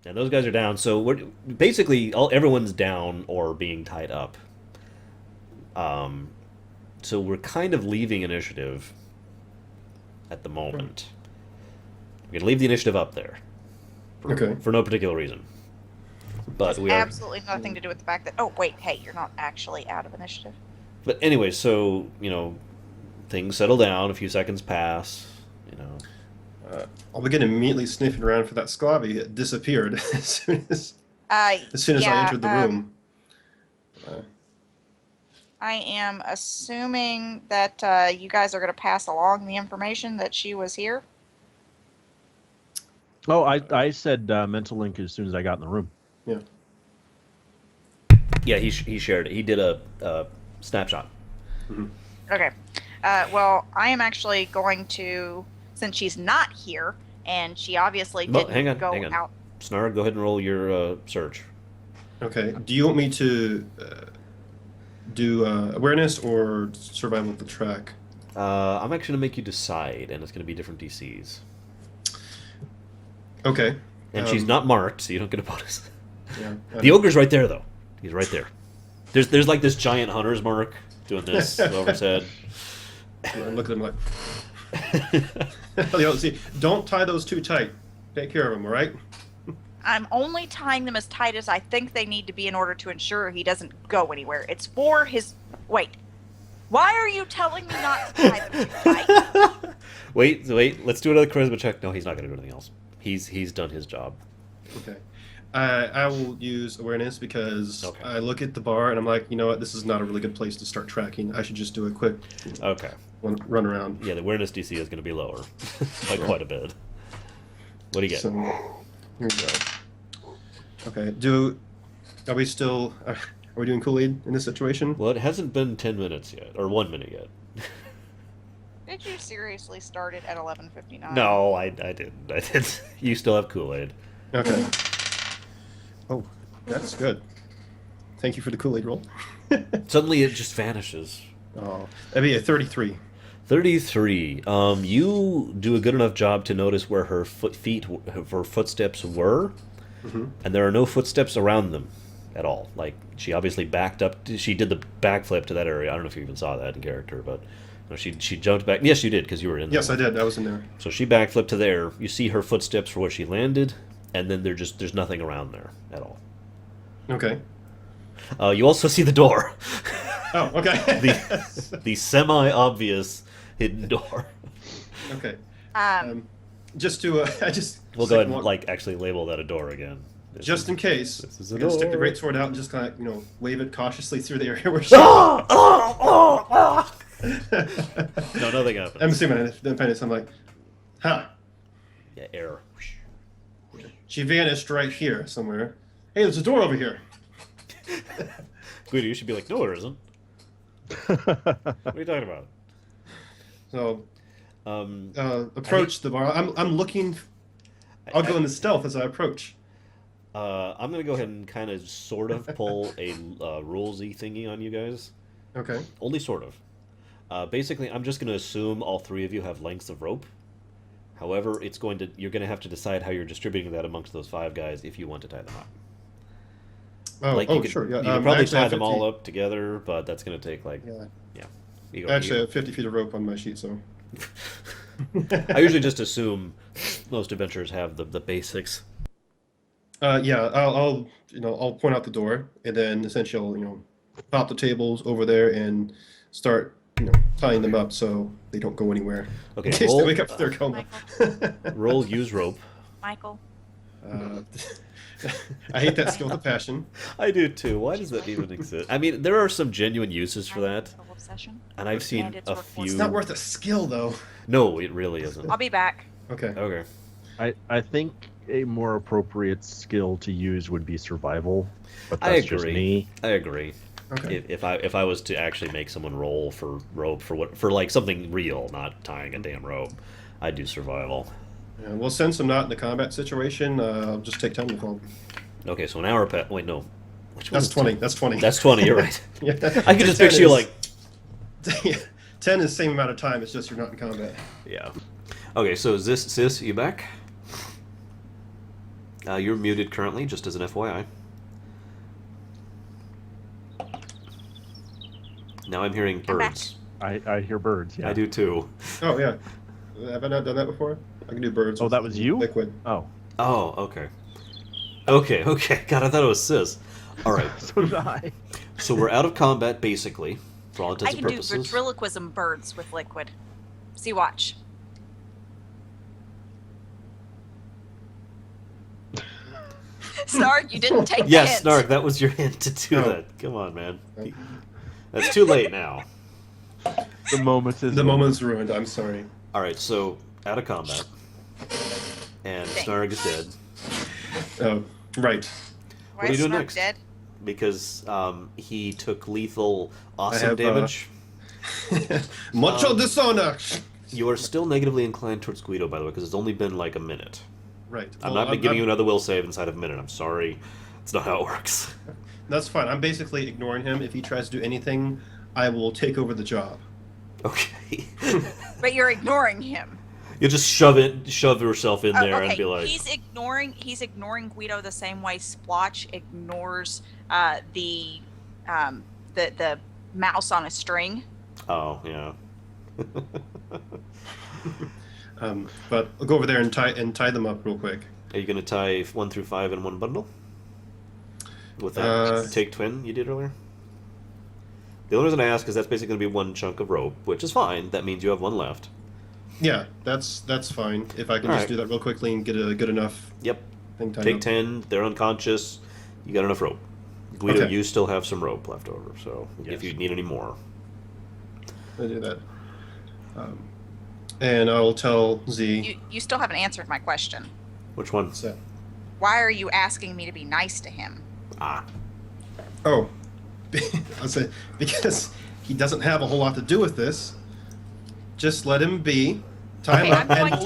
And those guys are down. So we're basically everyone's down or being tied up. Um, so we're kind of leaving initiative at the moment. We're gonna leave the initiative up there Okay. for no particular reason. But we are. Absolutely nothing to do with the fact that, oh, wait, hey, you're not actually out of initiative. But anyway, so things settle down. A few seconds pass. I'll begin immediately sniffing around for that Sclavi. It disappeared as soon as I Yeah, entered the room. I am assuming that you guys are going to pass along the information that she was here. Oh, I said mental link as soon as I got in the room. Yeah. Yeah, he shared it. He did a snapshot. Okay. Well, I am actually going to, since she's not here, and she obviously Well, didn't go hang on. out. Snarg, go ahead and roll your search. Okay. Do you want me to do awareness or survival with the track? I'm actually going to make you decide, and it's going to be different DCs. Okay. And she's not marked, so you don't get a bonus. Yeah. The ogre's right there, though. He's right there. There's like this giant hunter's mark doing this over his head. I look at him like. See, don't tie those too tight. Take care of them, all right? I'm only tying them as tight as I think they need to be in order to ensure he doesn't go anywhere. It's for his... Wait. Why are you telling me not to tie them too tight? Wait. Let's do another charisma check. No, he's not going to do anything else. He's done his job. Okay. I will use awareness because Okay. I look at the bar and I'm like, you know what, this is not a really good place to start tracking. I should just do a quick Okay. run around. Yeah, the awareness DC is going to be lower by quite a bit. What do you get? So, here we go. Okay, are we still, are we doing Kool-Aid in this situation? Well, it hasn't been 10 minutes yet, or 1 minute yet. Did you seriously start it at 11:59? No, I didn't. You still have Kool-Aid. Okay. Oh, that's good. Thank you for the Kool-Aid roll. Suddenly it just vanishes. Oh, that'd be a 33. 33. You do a good enough job to notice where her footsteps were, and there are no footsteps around them at all. Like, she obviously backed up. She did the backflip to that area. I don't know if you even saw that in character, but no, she jumped back. Yes, you did, because you were in there. Yes, I did. I was in there. So she backflipped to there. You see her footsteps for where she landed, and then there's nothing around there at all. Okay. You also see the door. Oh, okay. the semi-obvious hidden door. Okay. Just We'll go ahead and actually label that a door again. Just in case, This is a I'm gonna stick the door. greatsword out and just kind of wave it cautiously through the area where she. No, nothing happened. I'm assuming I'm like, huh? Yeah, air. She vanished right here somewhere. Hey, there's a door over here. Guido, you should be like, no, there isn't. What are you talking about? So, approach the bar. I'm looking. I'll go into stealth as I approach. I'm gonna go ahead and kind of sort of pull a rulesy thingy on you guys. Okay. Only sort of. Basically, I'm just gonna assume all three of you have lengths of rope. However, you're gonna have to decide how you're distributing that amongst those 5 guys if you want to tie them up. Sure. Yeah. You could probably actually, I tie have them all 50 up together, but that's gonna take Yeah. You Actually, I have 50 feet of rope on my sheet, so. I usually just assume most adventurers have the basics. Yeah. I'll point out the door, and then essentially I'll pop the tables over there and start tying them up so they don't go anywhere. Okay, In case roll- they wake up from their coma. Roll use rope. Michael. I hate that skill with a passion. I do too. Why does that even exist? I mean, there are some genuine uses for that, Total obsession. and I've seen And it's a worth few. It's not worth a skill, though. No, it really isn't. I'll be back. Okay. Okay. I think a more appropriate skill to use would be survival, but I that's just agree. me. I agree. Okay. If I was to actually make someone roll for rope for like something real, not tying a damn rope, I'd do survival. Yeah, well, since I'm not in the combat situation, I'll just take time to fall. Okay, so an hour pet. Wait, no. Which one That's is 20. 10? That's 20. That's 20. You're right. Yeah. I could just 10 picture you is- like. 10 is the same amount of time. It's just you're not in combat. Yeah. Okay, so is this sis? You back? You're muted currently, just as an FYI. Now I'm hearing I'm back. birds. I hear birds. Yeah. I do too. Oh yeah. Have I not done that before? I can do birds. Oh, with that was you? Liquid. Oh. Oh, okay. Okay. God, I thought it was Sis. All right. So did I. So we're out of combat, basically, for all I intents can and do purposes. ventriloquism birds with liquid. See, watch. Snark, you didn't take the Yes, hint. Snark, that was your hint to do Oh. that. Come on, man. That's too late now. The moment is The moment's ruined. I'm sorry. All right, so out of combat, and Dang. Snark is dead Oh, right. Why What are you is doing Snark next? dead? because he took lethal awesome have, damage. Mucho dishonor. You are still negatively inclined towards Guido, by the way, because it's only been like a minute. Right. I'm Well, not giving you another will save inside of a minute. I'm sorry. It's not how it works. That's fine. I'm basically ignoring him. If he tries to do anything, I will take over the job. Okay. But you're ignoring him. You just shove yourself in there okay, and be like, he's ignoring Guido the same way Splotch ignores the mouse on a string. oh, yeah. But I'll go over there and tie them up real quick. Are you going to tie 1 through 5 in one bundle? With that take twin you did earlier? The only reason I ask is that's basically going to be one chunk of rope, which is fine. That means you have one left. Yeah, that's fine. If I can All just right. do that real quickly and get a good enough Yep. thing tied Take up. 10, they're unconscious, you got enough rope. Guido, Okay. you still have some rope left over, so if Yes. you need any more. I'll do that. And I'll tell Z. You still haven't answered my question. Which one? What's that? Why are you asking me to be nice to him? Ah. Oh, I'll say because he doesn't have a whole lot to do with this. Just let him be. Tie Okay, him I'm up, and going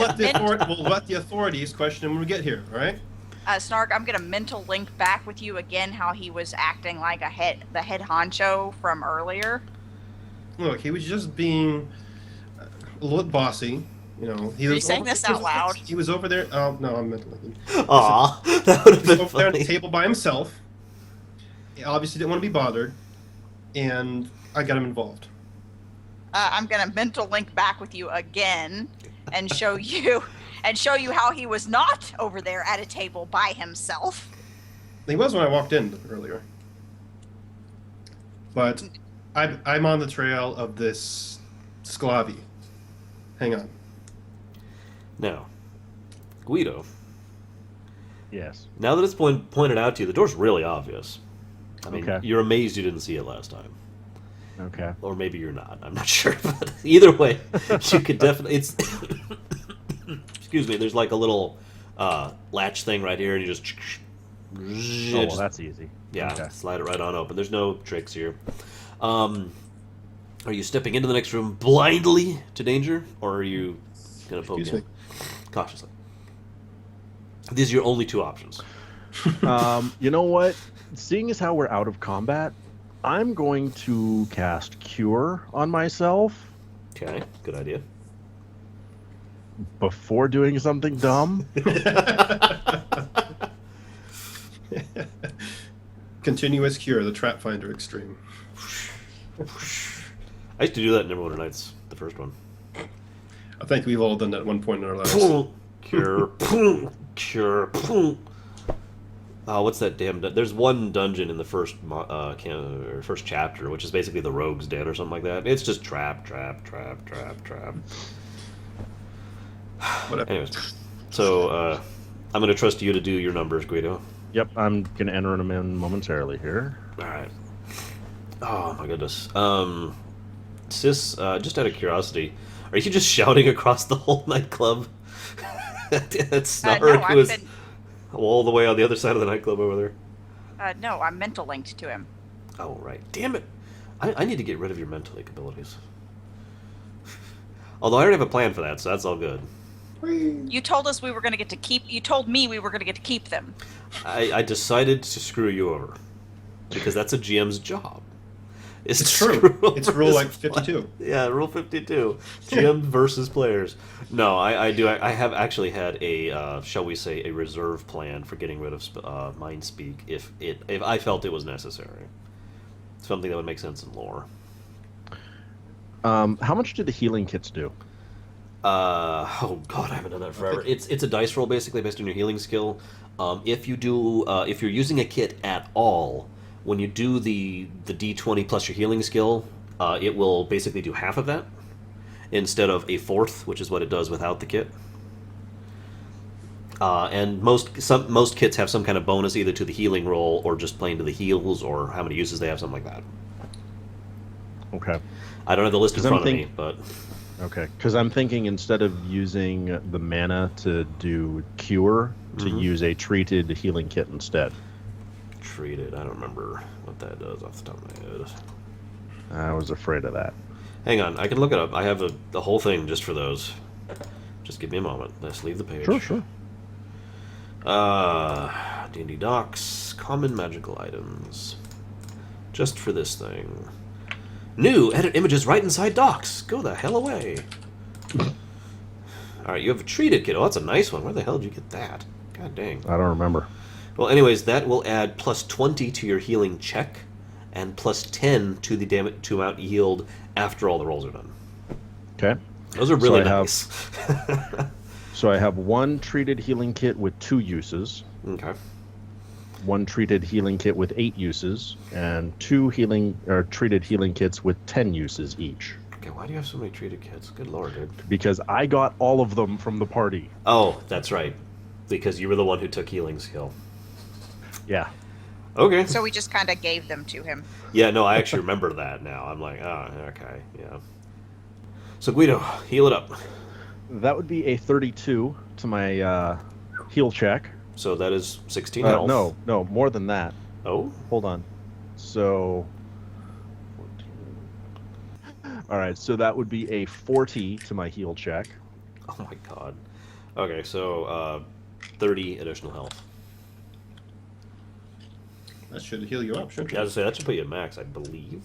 we'll let the authorities question him when we get here. All right? Snark, I'm gonna mental link back with you again how he was acting like the head honcho from earlier. Look, he was just being a little bit bossy. You know, he Are you was saying this out loud? He was over there. Oh no, I'm mental linking. Aw, that would have He was been over there at the funny. table by himself. He obviously didn't want to be bothered, and I got him involved. I'm gonna mental link back with you again and show you how he was not over there at a table by himself. He was when I walked in earlier. But I'm on the trail of this Sclavi. Hang on. Now, Guido, Yes. now that it's pointed out to you, the door's really obvious. I mean, Okay. you're amazed you didn't see it last time. Okay. Or maybe you're not. I'm not sure. But either way, you could definitely... It's... Excuse me. There's like a little latch thing right here, and you just... Oh, well, that's easy. Yeah, Okay. slide it right on open. There's no tricks here. Are you stepping into the next room blindly to danger, or are you going to poke Excuse in cautiously? These are your only two options. You know what? Seeing as how we're out of combat, I'm going to cast Cure on myself Okay, good idea. before doing something dumb. Continuous cure, the trap finder extreme. I used to do that in Neverwinter Nights, the first one. I think we've all done that at one point in our lives. Cure, cure. What's that damn? There's one dungeon in the first first chapter, which is basically the rogue's den or something like that. It's just trap. Whatever. Anyways, so I'm gonna trust you to do your numbers, Guido. Yep, I'm gonna enter them in momentarily here. All right. Oh my goodness. Sis, just out of curiosity, are you just shouting across the whole nightclub? That's Snark, No, who is all the way on the other side of the nightclub over there. No, I'm mental linked to him. Oh, right. Damn it. I need to get rid of your mental link abilities. Although I already have a plan for that, so that's all good. You told us we were going to get to keep. You told me we were going to get to keep them. I decided to screw you over. Because that's a GM's job. It's true. It's rule like 52. Yeah, Rule 52. GM versus players. No, I do. I have actually had a, shall we say, a reserve plan for getting rid of Mind Speak if I felt it was necessary. Something that would make sense in lore. How much do the healing kits do? Oh god, I haven't done that forever. It's a dice roll basically based on your healing skill. If you're using a kit at all, when you do the D20 plus your healing skill, it will basically do half of that instead of a fourth, which is what it does without the kit. And most kits have some kind of bonus either to the healing roll or just plain to the heals or how many uses they have, something like that. Okay. I don't have the list in front of me, but okay, because I'm thinking instead of using the mana to do cure, to use a treated healing kit instead. Treated. I don't remember what that does off the top of my head. I was afraid of that. Hang on, I can look it up. I have the whole thing just for those. Just give me a moment. Let's leave the page. Sure. D&D Docs, common magical items. Just for this thing. New, edit images right inside Docs. Go the hell away. Alright, you have a treated kit. Oh, that's a nice one. Where the hell did you get that? God dang. I don't remember. Well, anyways, that will add plus 20 to your healing check and plus 10 to the amount yield after all the rolls are done. Okay. Those are really nice. So I have one treated healing kit with 2 uses. Okay. One treated healing kit with 8 uses, and 2 treated healing kits with 10 uses each. Okay, why do you have so many treated kits? Good lord, dude. Because I got all of them from the party. Oh, that's right. Because you were the one who took healing skill. Yeah. Okay. So we just kind of gave them to him. Yeah, no, I actually remember that now. I'm like, oh, okay, yeah. So Guido, heal it up. That would be a 32 to my heal check. So that is 16 health. No, more than that. Oh? Hold on. So... Alright, so that would be a 40 to my heal check. Oh my god. Okay, so 30 additional health. That should heal you up, shouldn't Yeah, I it? was gonna say, that should put you at max, I believe.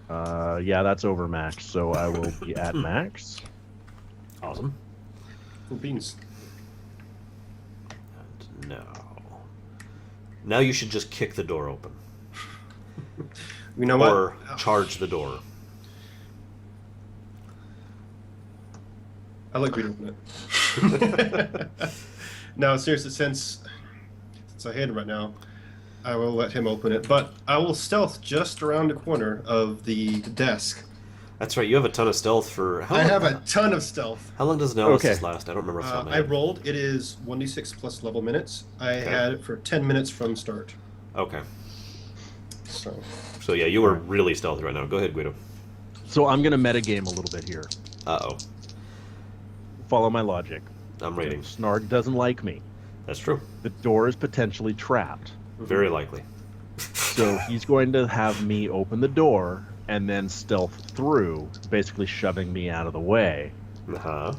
Yeah, that's over max, so I will be at max. Awesome. Cool beans. And now you should just kick the door open. You know what? Or charge the door. I like reading it. No, seriously, since I hate him right now, I will let him open it. But I will stealth just around the corner of the desk. That's right, you have a ton of stealth for... I have a ton of stealth. How long does analysis last? I don't remember off the top of my I head. rolled. It is 1d6 plus level minutes. I had it for 10 minutes from start. Okay. So yeah, you were really stealthy right now. Go ahead, Guido. So I'm going to metagame a little bit here. Uh-oh. Follow my logic. I'm rating. Snarg doesn't like me. That's true. The door is potentially trapped. Very likely. So he's going to have me open the door and then stealth through, basically shoving me out of the way. Uh-huh.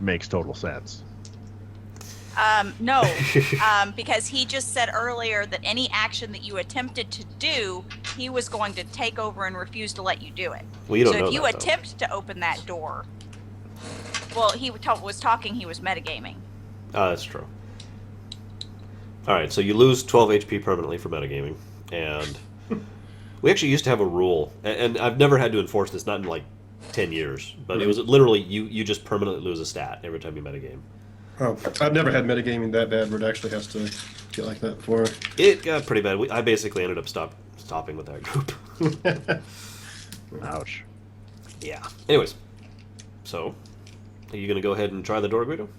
Makes total sense. No, because he just said earlier that any action that you attempted to do, he was going to take over and refuse to let you do it. Well, you don't so know if you that, though. attempt to open that door, well, he was talking, he was metagaming. That's true. Alright, so you lose 12 HP permanently for metagaming, and we actually used to have a rule, and I've never had to enforce this, not in like 10 years, but it was literally, you just permanently lose a stat every time you metagame. Oh, I've never had metagaming that bad where it actually has to get like that before. It got pretty bad. I basically ended up stopping with that group. Ouch. Yeah. Anyways, so, are you going to go ahead and try the door, Guido?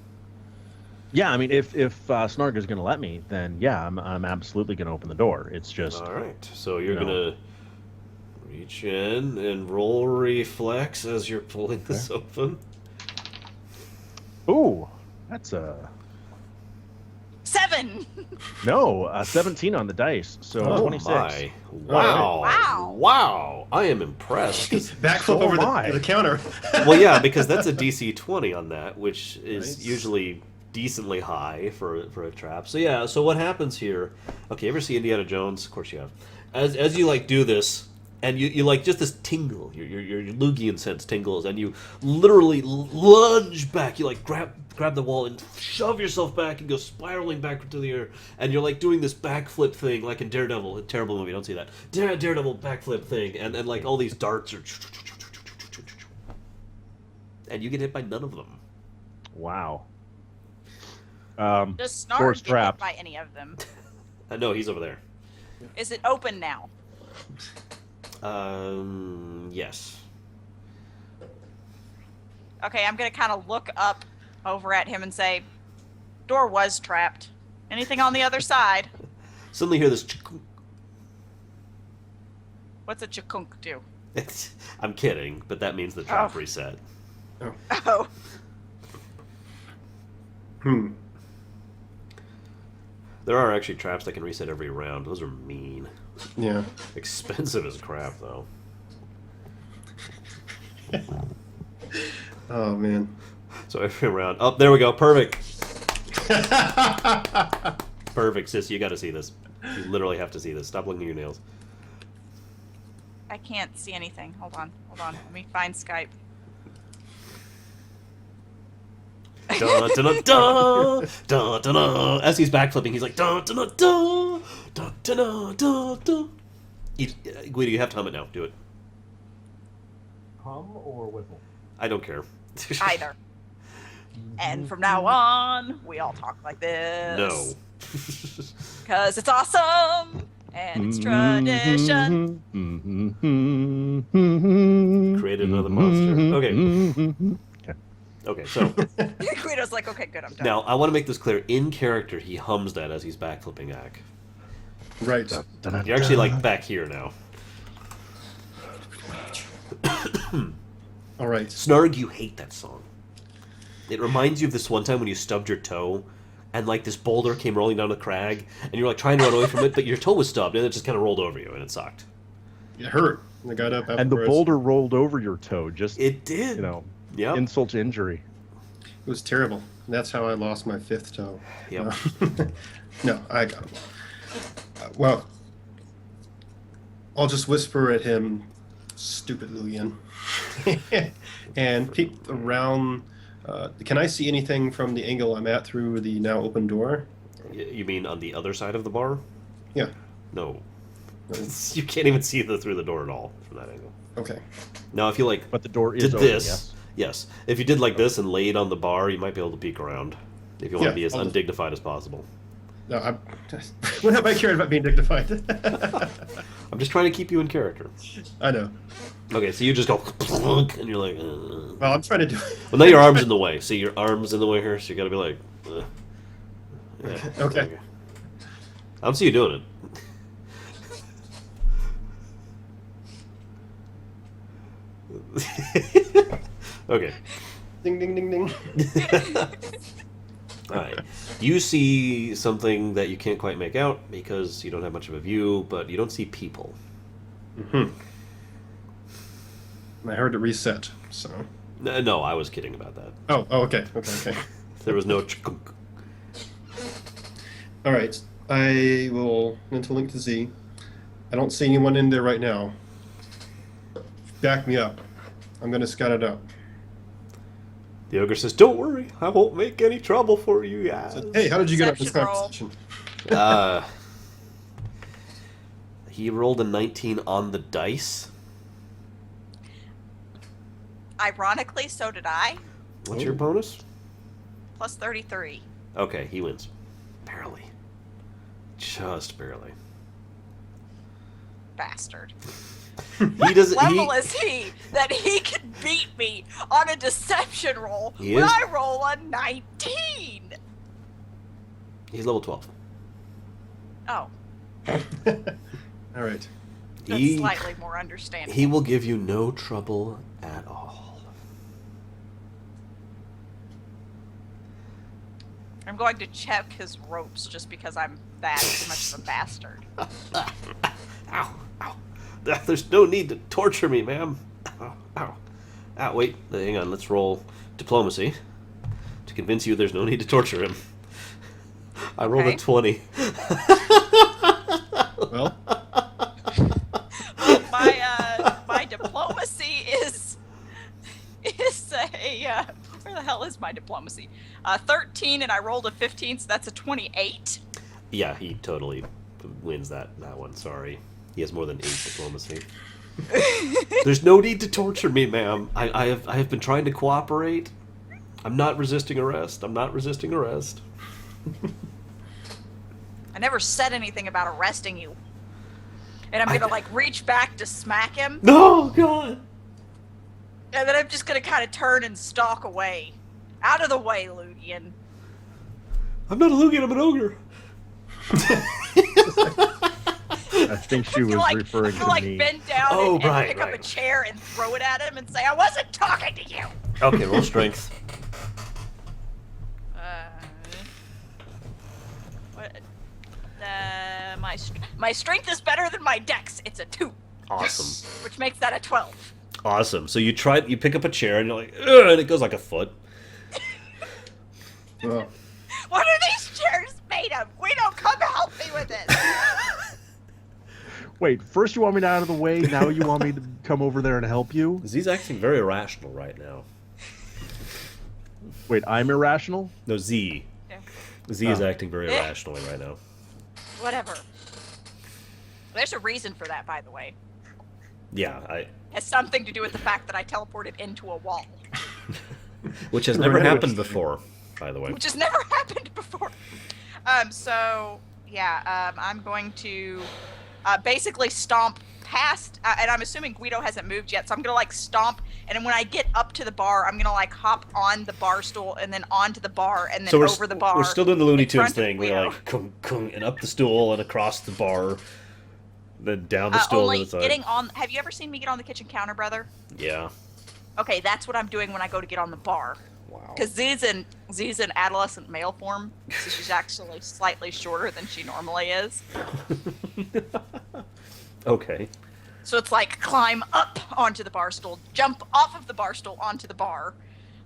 Yeah, I mean, if Snarg is going to let me, then yeah, I'm absolutely going to open the door. It's just... Alright, so you're going to reach in and roll reflex as you're pulling this open. Ooh, that's a... 7! No, 17 on the dice, so Oh 26. my. Wow. Wow. Wow. I am impressed. 'cause- Backflip So over am I. the counter. well, yeah, because that's a DC 20 on that, which is Nice. usually decently high for a trap. So yeah, so what happens here? Okay, ever see Indiana Jones? Of course you have. As you like do this, and you like just this tingle, your Lugian sense tingles, and you literally lunge back. You like grab the wall and shove yourself back and go spiraling back into the air, and you're like doing this backflip thing like in Daredevil, a terrible movie, don't see that. Daredevil backflip thing, and like all these darts are, and you get hit by none of them. Wow. Does Door's Snarg get hit trapped. by any of them? No, he's over there. Is it open now? Yes. Okay, I'm gonna kind of look up over at him and say, door was trapped. Anything on the other side? Suddenly hear this. What's a chakunk do? I'm kidding, but that means the trap reset. Oh. There are actually traps that can reset every round. Those are mean. Yeah. Expensive as crap, though. Oh man. So every round. Oh, there we go. Perfect. Perfect, sis. You got to see this. You literally have to see this. Stop looking at your nails. I can't see anything. Hold on. Let me find Skype. Dun, dun, dun, dun, dun, dun, dun. As he's backflipping, he's like dun dun dun dun dun dun dun dun. Guido, you have to hum it now. Do it. Hum or whistle? I don't care. Either. And from now on, we all talk like this. No. Because it's awesome and it's tradition. Created another monster. Okay. Okay, so Guido's like, okay, good, I'm done. now I want to make this clear. In character, he hums that as he's backflipping Ack. Right. You're actually like back here now. All right. Snarg, you hate that song. It reminds you of this one time when you stubbed your toe, and like this boulder came rolling down the crag, and you're like trying to run away from it, but your toe was stubbed, and it just kind of rolled over you, and it sucked. It hurt. I got up afterwards. And the boulder rolled over your toe. Just It did. you know, Yep. insult to injury. It was terrible. And that's how I lost my 5th toe. Yep. No, I got it. Well, I'll just whisper at him, stupid Lugian, and peek around. Can I see anything from the angle I'm at through the now open door? You mean on the other side of the bar? Yeah. No. You can't even see through the door at all from that angle. Okay. Now, if you like But the door is did open, this, yes. If you did like this and laid on the bar, you might be able to peek around. If you want to be as I'll just- undignified as possible. No, when have I cared about being dignified? I'm just trying to keep you in character. I know. Okay, so you just go plunk, and you're like. Well, I'm trying to do. Well, now your arm's in the way. See, your arm's in the way here, so you got to be like. Yeah. Okay. I don't see you doing it. Okay. Ding, ding, ding, ding. All right. You see something that you can't quite make out because you don't have much of a view, but you don't see people. I heard it reset, so. No, I was kidding about that. Oh, okay. There was no chunk. All right. I will mental link to Z. I don't see anyone in there right now. Back me up. I'm going to scout it out. The ogre says, "Don't worry, I won't make any trouble for you guys." Hey, how did you get up this Perception roll. conversation? He rolled a 19 on the dice. Ironically, so did I. What's your bonus? Plus 33. Okay, he wins. Barely. Just barely. Bastard. He doesn't. Level is he that he can beat me on a deception roll He when is? I roll a 19? He's level 12. Oh, All right. that's slightly more understandable. He will give you no trouble at all. I'm going to check his ropes just because I'm that much of a bastard. Ow, ow. There's no need to torture me, ma'am. Ow, ow. Ow, wait, hang on, let's roll diplomacy to convince you there's no need to torture him. I rolled Okay. a 20. Well, My was my diplomacy. 13, and I rolled a 15, so that's a 28. Yeah, he totally wins that one. Sorry, he has more than 8 diplomacy. There's no need to torture me, ma'am. I have been trying to cooperate. I'm not resisting arrest. I'm not resisting arrest. I never said anything about arresting you. And I'm gonna like reach back to smack him. No, God. And then I'm just gonna kind of turn and stalk away. Out of the way, Ludian. I'm not a Lugian, I'm an ogre. I think she was referring to like me. bend down and pick up a chair and throw it at him and say, I wasn't talking to you! Okay, roll strength. My strength is better than my dex. It's a 2. Awesome. Which makes that a 12. Awesome. So you pick up a chair and you're like, ugh, and it goes like a foot. Well, What are these chairs made of? Guido, come help me with this. Wait, first you want me out of the way, now you want me to come over there and help you? Z's acting very irrational right now. Wait, I'm irrational? No, Z. Yeah. Z is acting very irrationally right now. Whatever. There's a reason for that, by the way. Yeah, It has something to do with the fact that I teleported into a wall. which has never happened before, by the way. Which has never happened before. I'm going to basically stomp past, and I'm assuming Guido hasn't moved yet, so I'm gonna like stomp, and then when I get up to the bar, I'm gonna like hop on the bar stool, and then onto the bar, and then over the bar. We're still doing the Looney in front Tunes of thing. We're Guido. like, kung, kung, and up the stool and across the bar, then down the stool Only to the side. getting on. Have you ever seen me get on the kitchen counter, brother? Yeah. Okay, that's what I'm doing when I go to get on the bar. Wow. Because Z's in adolescent male form, so she's actually slightly shorter than she normally is. Okay. So it's like climb up onto the bar stool, jump off of the bar stool onto the bar,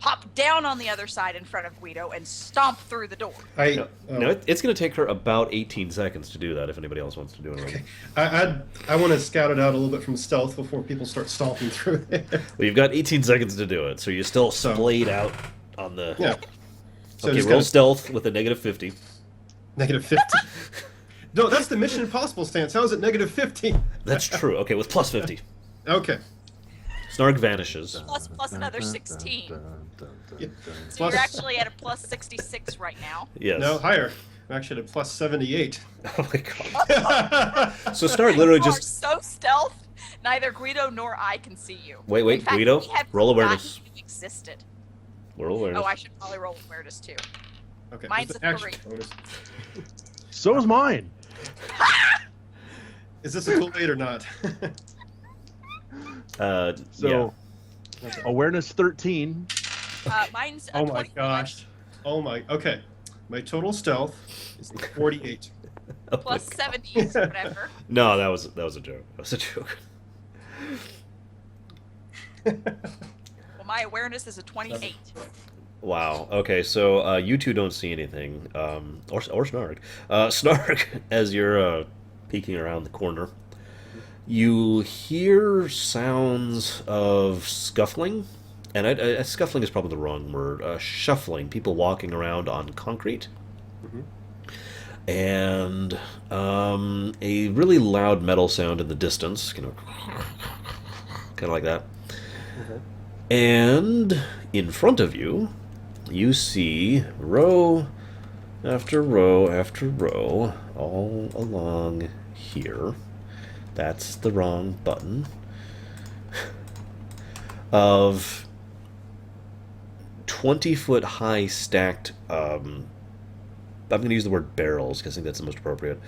hop down on the other side in front of Guido, and stomp through the door. No, it's going to take her about 18 seconds to do that if anybody else wants to do it. Okay. I want to scout it out a little bit from stealth before people start stomping through there. Well, you've got 18 seconds to do it, so you're still splayed out on the... Yeah. So Okay, just roll gotta- stealth with a negative 50. Negative 50. No, that's the Mission Impossible stance. How is it negative 50? That's true. Okay, with plus 50. Okay. Snark vanishes. Plus another 16. Yeah. So Plus- you're actually at a plus 66 right now. Yes. No, higher. I'm actually at a plus 78. Oh my god. So Snark literally You are just... so stealth, neither Guido nor I can see you. Wait, In fact, Guido, we have roll forgotten awareness. you existed. Roll awareness. Oh, I should probably roll awareness too. Okay. Mine's is it a action 3. bonus? So is mine. Is this a cool 8 or not? So, So, awareness 13. Mine's a Oh my 25 gosh. Oh my. Okay. My total stealth is 48. Oh plus my God. 70 is whatever. No, that was a joke. That was a joke. Well, my awareness is a 28. Wow. Okay, so you two don't see anything, or Snark. Snark, as you're peeking around the corner, you hear sounds of scuffling, and scuffling is probably the wrong word. Shuffling, people walking around on concrete, and a really loud metal sound in the distance, kind of like that. And in front of you, you see row after row after row all along here. That's the wrong button. Of 20-foot high stacked, I'm going to use the word barrels because I think that's the most appropriate,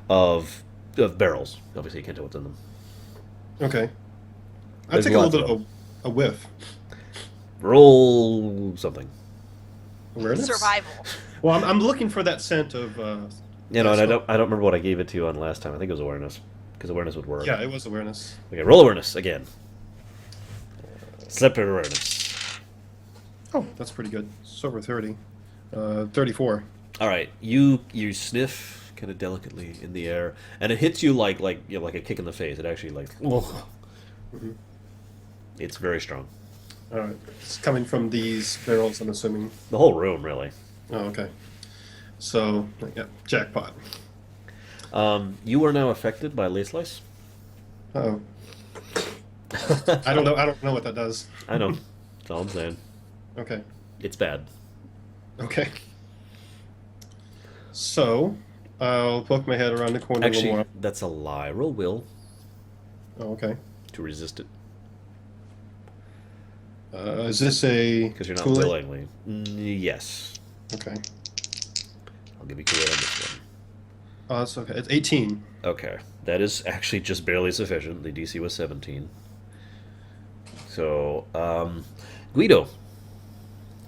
of barrels. Obviously, you can't tell what's in them. Okay. I'd There's take a lots little bit of of a whiff. Roll something. Awareness? Survival. Well, I'm looking for that scent of. You know, and I don't remember what I gave it to you on last time. I think it was awareness, because awareness would work. Yeah, it was awareness. Okay, roll awareness again. Separate awareness. Oh, that's pretty good. It's over 30. 34. All right, you sniff kind of delicately in the air, and it hits you like a kick in the face. It actually like, Mm-hmm. it's very strong. All right. It's coming from these barrels, I'm assuming. The whole room, really. Oh, okay. So, yeah, jackpot. You are now affected by Lay Slice. Uh-oh. I don't know. I don't know what that does. I know. That's all I'm saying. Okay. It's bad. Okay. So, I'll poke my head around the corner a little Actually, more. that's a lie. Roll will Oh, okay. to resist it. Is this a Because you're not Kool-Aid? willingly. Yes. Okay. I'll give you Kool-Aid on this one. Oh, that's okay. It's 18. Okay. That is actually just barely sufficient. The DC was 17. So, Guido.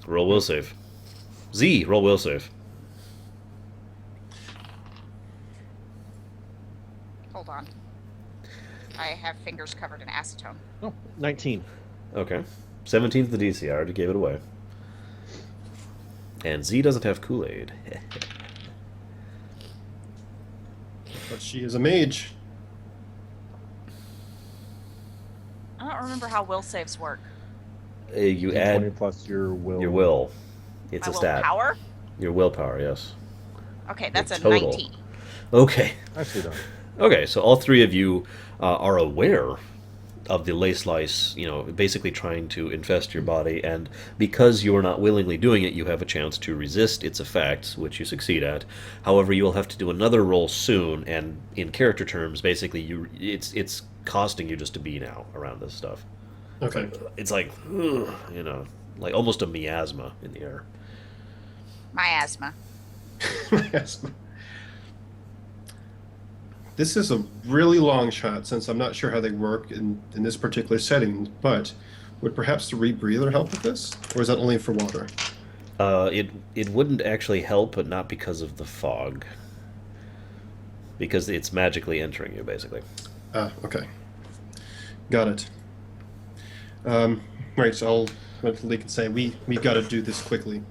Roll will save. Z, roll will save. Hold on. I have fingers covered in acetone. No, 19. Okay. 17's the DC. I already gave it away. And Z doesn't have Kool-Aid. But she is a mage. I don't remember how will saves work. You D20 add plus your will. your will. It's My a stat. willpower? Your willpower, yes. Okay, that's a total. 19. Okay. I see that. Okay, so all three of you are aware of the lay slice, basically trying to infest your body, and because you are not willingly doing it, you have a chance to resist its effects, which you succeed at. However, you will have to do another roll soon, and in character terms, basically, it's costing you just to be now around this stuff. Okay. It's like, like almost a miasma in the air. Miasma. Yes. This is a really long shot since I'm not sure how they work in this particular setting, but would perhaps the rebreather help with this? Or is that only for water? It wouldn't actually help, but not because of the fog. Because it's magically entering you, basically. Ah, okay. Got it. Right, so I'll let Lee can say we've got to do this quickly.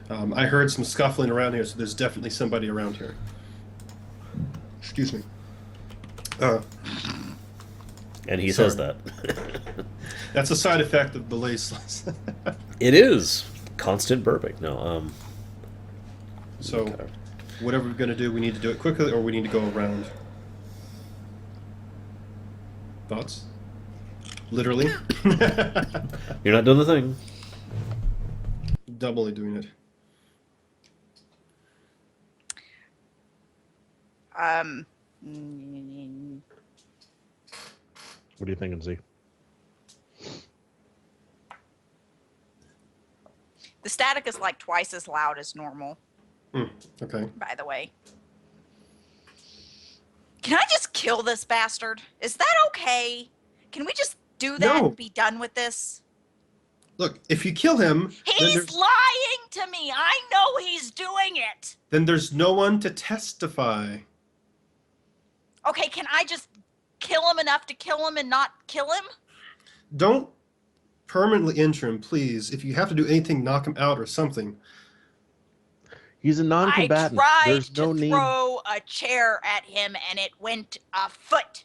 I heard some scuffling around here, so there's definitely somebody around here. Excuse me. And he Sorry. says that. That's a side effect of the lay slice. It is. Constant burping. No, So, okay. whatever we're going to do, we need to do it quickly or we need to go around. Thoughts? Literally? You're not doing the thing. Doubly doing it. What are you thinking, Z? The static is like twice as loud as normal, Okay. by the way. Can I just kill this bastard? Is that okay? Can we just do that No. and be done with this? Look, if you kill him, He's lying to me. I know he's doing it. then there's no one to testify. Okay, can I just kill him enough to kill him and not kill him? Don't permanently injure him, please. If you have to do anything, knock him out or something. He's a I non-combatant. tried There's to no need. throw a chair at him and it went a foot.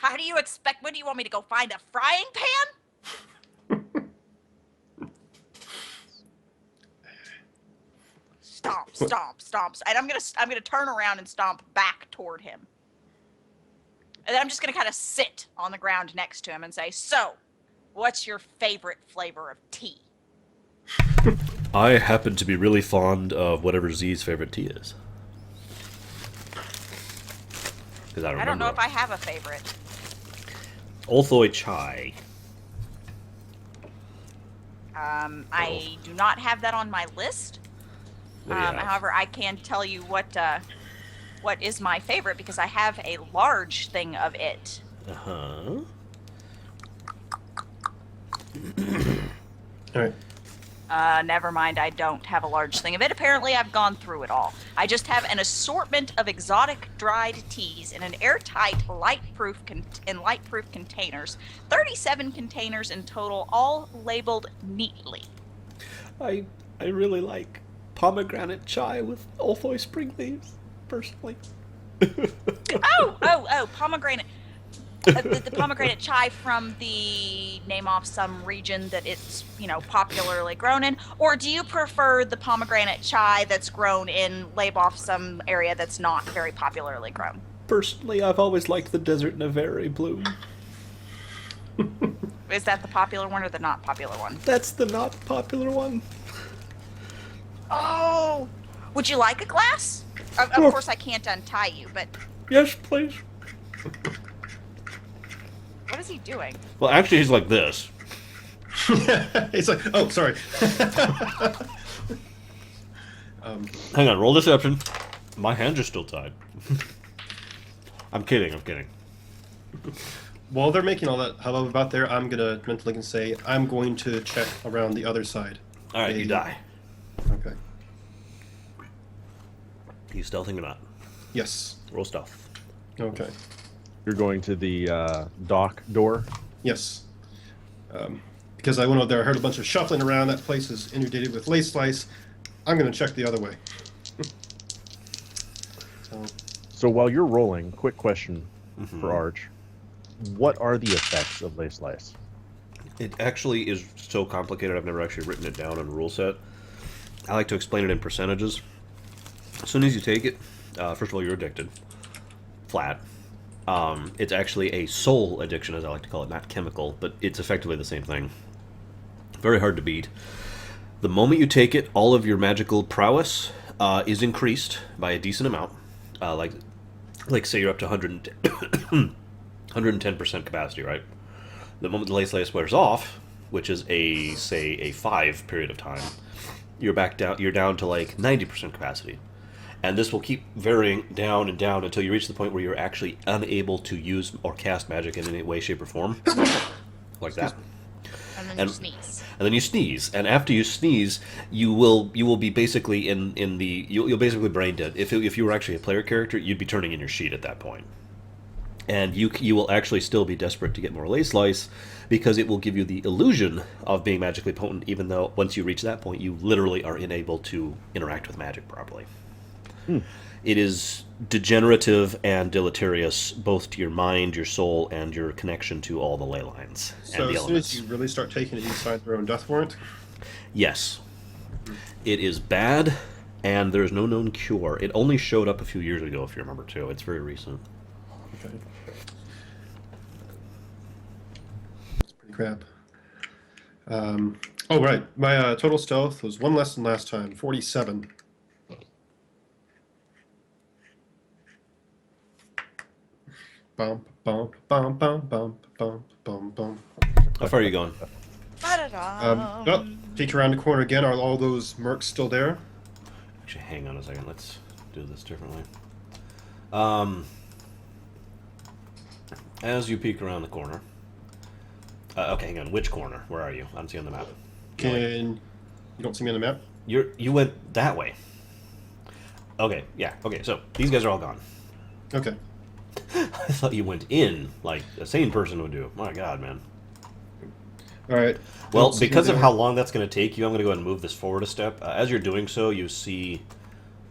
How do you expect? What do you want me to go find a frying pan? Stomp, stomp, stomps, and I'm gonna turn around and stomp back toward him, and then I'm just gonna kind of sit on the ground next to him and say, "So, what's your favorite flavor of tea?" I happen to be really fond of whatever Z's favorite tea is. Because I I don't know remember. if I have a favorite. Olthoi chai. I do not have that on my list. What do you have? However, I can tell you what is my favorite because I have a large thing of it. Uh-huh. All right. Never mind, I don't have a large thing of it. Apparently, I've gone through it all. I just have an assortment of exotic dried teas in an airtight, lightproof containers. 37 containers in total, all labeled neatly. I really like pomegranate chai with Olthoi spring leaves, personally. Oh, pomegranate. the pomegranate chai from the name off some region that it's popularly grown in, or do you prefer the pomegranate chai that's grown in lay off some area that's not very popularly grown? Personally, I've always liked the desert Nevere bloom. Is that the popular one or the not popular one? That's the not popular one. Oh, would you like a glass? Of course, I can't untie you, but Yes, please. what is he doing? Well, actually, he's like this. It's like, oh, sorry. Hang on, roll deception. My hands are still tied. I'm kidding. While they're making all that hubbub about there, I'm gonna mentally can say I'm going to check around the other side. All right, you die. Okay. You stealthing or not? Yes. Roll stealth. Okay. You're going to the dock door. Yes. Because I went out there, I heard a bunch of shuffling around. That place is inundated with lace slice. I'm gonna check the other way. So while you're rolling, quick question Mm-hmm. for Arch. What are the effects of Lace Slice? It actually is so complicated, I've never actually written it down in a rule set. I like to explain it in percentages. As soon as you take it, first of all, you're addicted. Flat. It's actually a soul addiction, as I like to call it, not chemical, but it's effectively the same thing. Very hard to beat. The moment you take it, all of your magical prowess is increased by a decent amount. Like say you're up to 110% capacity, right? The moment the lace wears off, which is a 5 period of time, you're back down. You're down to like 90% capacity, and this will keep varying down and down until you reach the point where you're actually unable to use or cast magic in any way, shape, or form, like that. And then And- you sneeze. And then you sneeze, and after you sneeze, you will be basically you'll basically brain dead. If you were actually a player character, you'd be turning in your sheet at that point. And you will actually still be desperate to get more lace slice, because it will give you the illusion of being magically potent, even though once you reach that point, you literally are unable to interact with magic properly. It is degenerative and deleterious, both to your mind, your soul, and your connection to all the ley lines So and the as soon elements. as you really start taking it, you sign their own death warrant. Yes. It is bad, and there's no known cure. It only showed up a few years ago, if you remember, too. It's very recent. Okay. It's pretty crap. Oh, right. My total stealth was one less than last time, 47. Bump, bump, bump, bump, bump, bump, bump, bump. How far are you going? Ba-da-da. Oh, peek around the corner again. Are all those mercs still there? Actually, hang on a second. Let's do this differently. As you peek around the corner. Okay, hang on. Which corner? Where are you? I don't see on the map. You don't see me on the map? You went that way. Okay, yeah. Okay, so these guys are all gone. Okay. I thought you went in like a sane person would do. My God, man. All right. Well, Don't see because me of there. how long that's going to take you, I'm going to go ahead and move this forward a step. As you're doing so, you see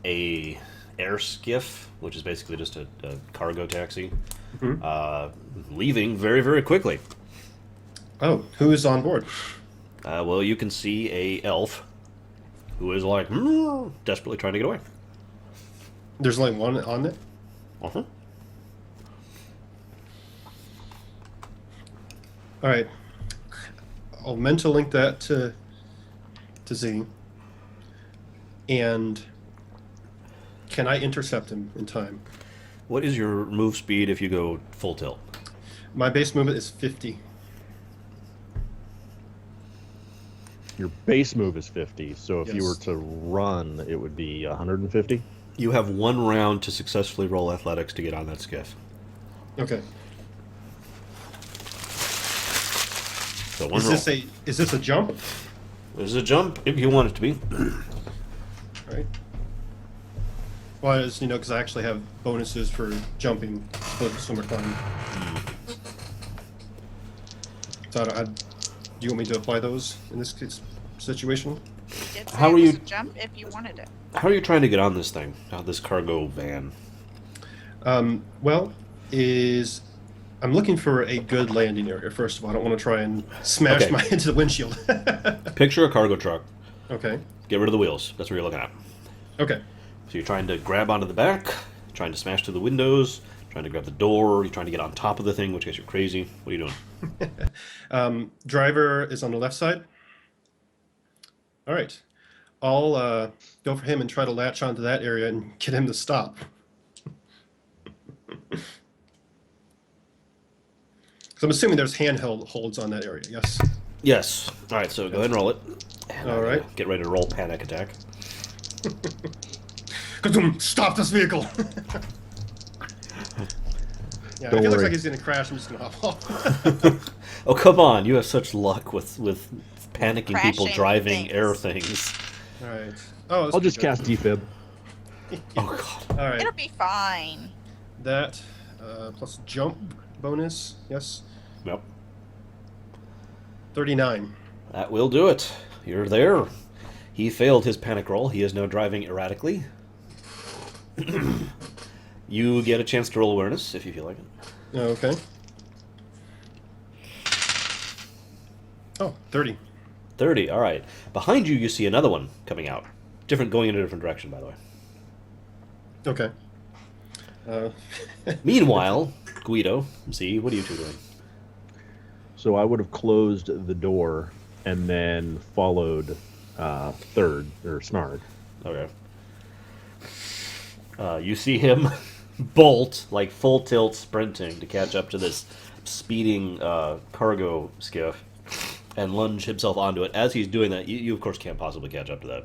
a air skiff, which is basically just a cargo taxi, leaving very, very quickly. Oh, who is on board? Well, you can see a elf who is like desperately trying to get away. There's only one on it. Uh-huh. All right. I'll mental link that to Z. And can I intercept him in time? What is your move speed if you go full tilt? My base movement is 50. Your base move is 50, so if you Yes. were to run, it would be 150. You have 1 round to successfully roll athletics to get on that skiff. Okay. So one Is roll. this a jump? This is a jump if you want it to be. All right. Well, as because I actually have bonuses for jumping, split swimmer climbing. So do you want me to apply those in this situation? You did say How it are was you- a jump if you wanted it. How are you trying to get on this thing? This cargo van? Well, is I'm looking for a good landing area, first of all. I don't want to try and smash Okay. my into the windshield. Picture a cargo truck. Okay. Get rid of the wheels. That's what you're looking at. Okay. So you're trying to grab onto the back, trying to smash through the windows, trying to grab the door, you're trying to get on top of the thing, which gets you crazy. What are you doing? Driver is on the left side. All right. I'll go for him and try to latch onto that area and get him to stop. So I'm assuming there's handheld holds on that area, yes? Yes. All right, so go ahead and roll it. And All right. Get ready to roll panic attack. Kazoom, stop this vehicle! Yeah, Don't if he looks worry. like he's going to crash, I'm just going to hop off. Oh, come on. You have such luck with panicking people Crashing driving things. air things. All right. Oh, this I'll will just be good. cast defib. Oh, God. All right. It'll be fine. That plus jump bonus, yes? Yep. 39. That will do it. You're there. He failed his panic roll. He is now driving erratically. You get a chance to roll awareness if you feel like it. Okay. Oh, 30. 30. All right. Behind you, you see another one coming out. Going in a different direction, by the way. Okay. Meanwhile, Guido, Z, what are you two doing? So I would have closed the door and then followed third, or Snarg. Okay. You see him bolt, like full tilt sprinting to catch up to this speeding cargo skiff and lunge himself onto it. As he's doing that, you of course can't possibly catch up to that.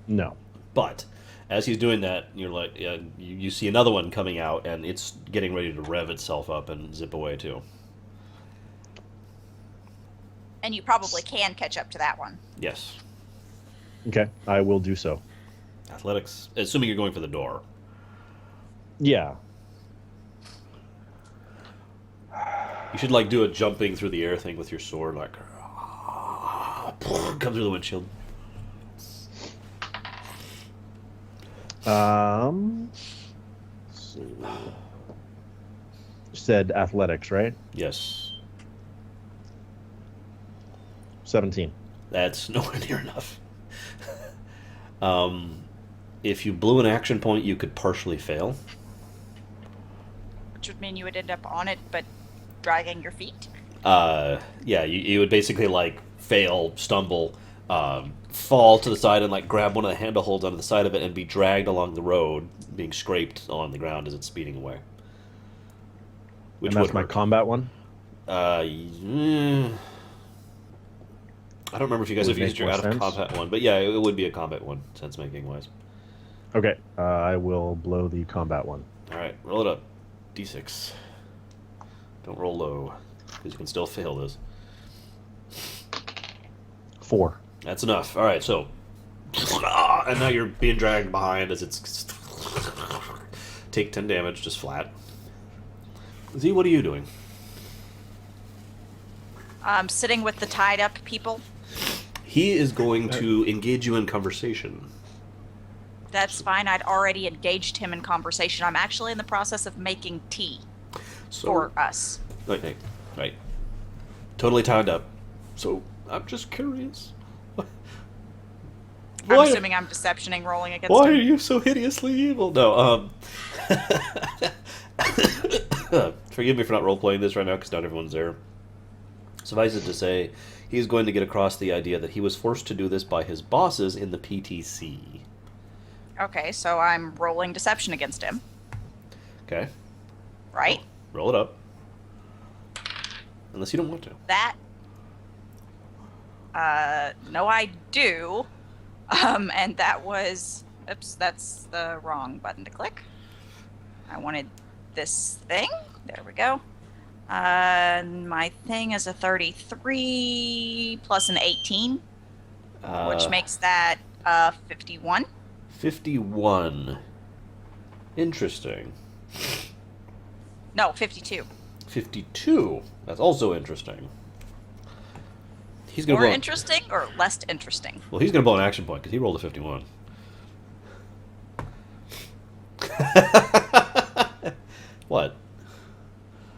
No. But as he's doing that, you're like, you see another one coming out, and it's getting ready to rev itself up and zip away too. And you probably can catch up to that one. Yes. Okay, I will do so. Athletics, assuming you're going for the door. Yeah. You should like do a jumping through the air thing with your sword, like come through the windshield. So, said athletics, right? Yes. 17. That's nowhere near enough. If you blew an action point, you could partially fail. Which would mean you would end up on it, but dragging your feet. Yeah, you would basically like fail, stumble, fall to the side, and like grab one of the handle holds onto the side of it and be dragged along the road, being scraped along the ground as it's speeding away. Which And that's would my hurt. combat one? I don't remember if you guys Would have used make your more out of sense. combat one, but yeah, it would be a combat one, sense making wise. Okay, I will blow the combat one. Alright, roll it up. D6. Don't roll low, because you can still fail this. 4. That's enough. Alright, so. And now you're being dragged behind as it's. Take 10 damage, just flat. Z, what are you doing? Sitting with the tied up people. He is going to engage you in conversation. That's fine. I'd already engaged him in conversation. I'm actually in the process of making tea So, for us. Right. Totally tied up. So, I'm just curious. I'm Why- assuming I'm deceptioning rolling against Why are him. you so hideously evil? No, forgive me for not role-playing this right now, because not everyone's there. Suffice it to say, he's going to get across the idea that he was forced to do this by his bosses in the PTC. Okay, so I'm rolling deception against him, Okay? right? Roll it up. Unless you don't want to. That. No, I do. And that was. Oops, that's the wrong button to click. I wanted this thing. There we go. My thing is a 33 plus an 18, which makes that 51. 51. Interesting. No, 52. 52. That's also interesting. He's gonna More blow. interesting or less interesting? Well, he's gonna blow an action point because he rolled a 51. What?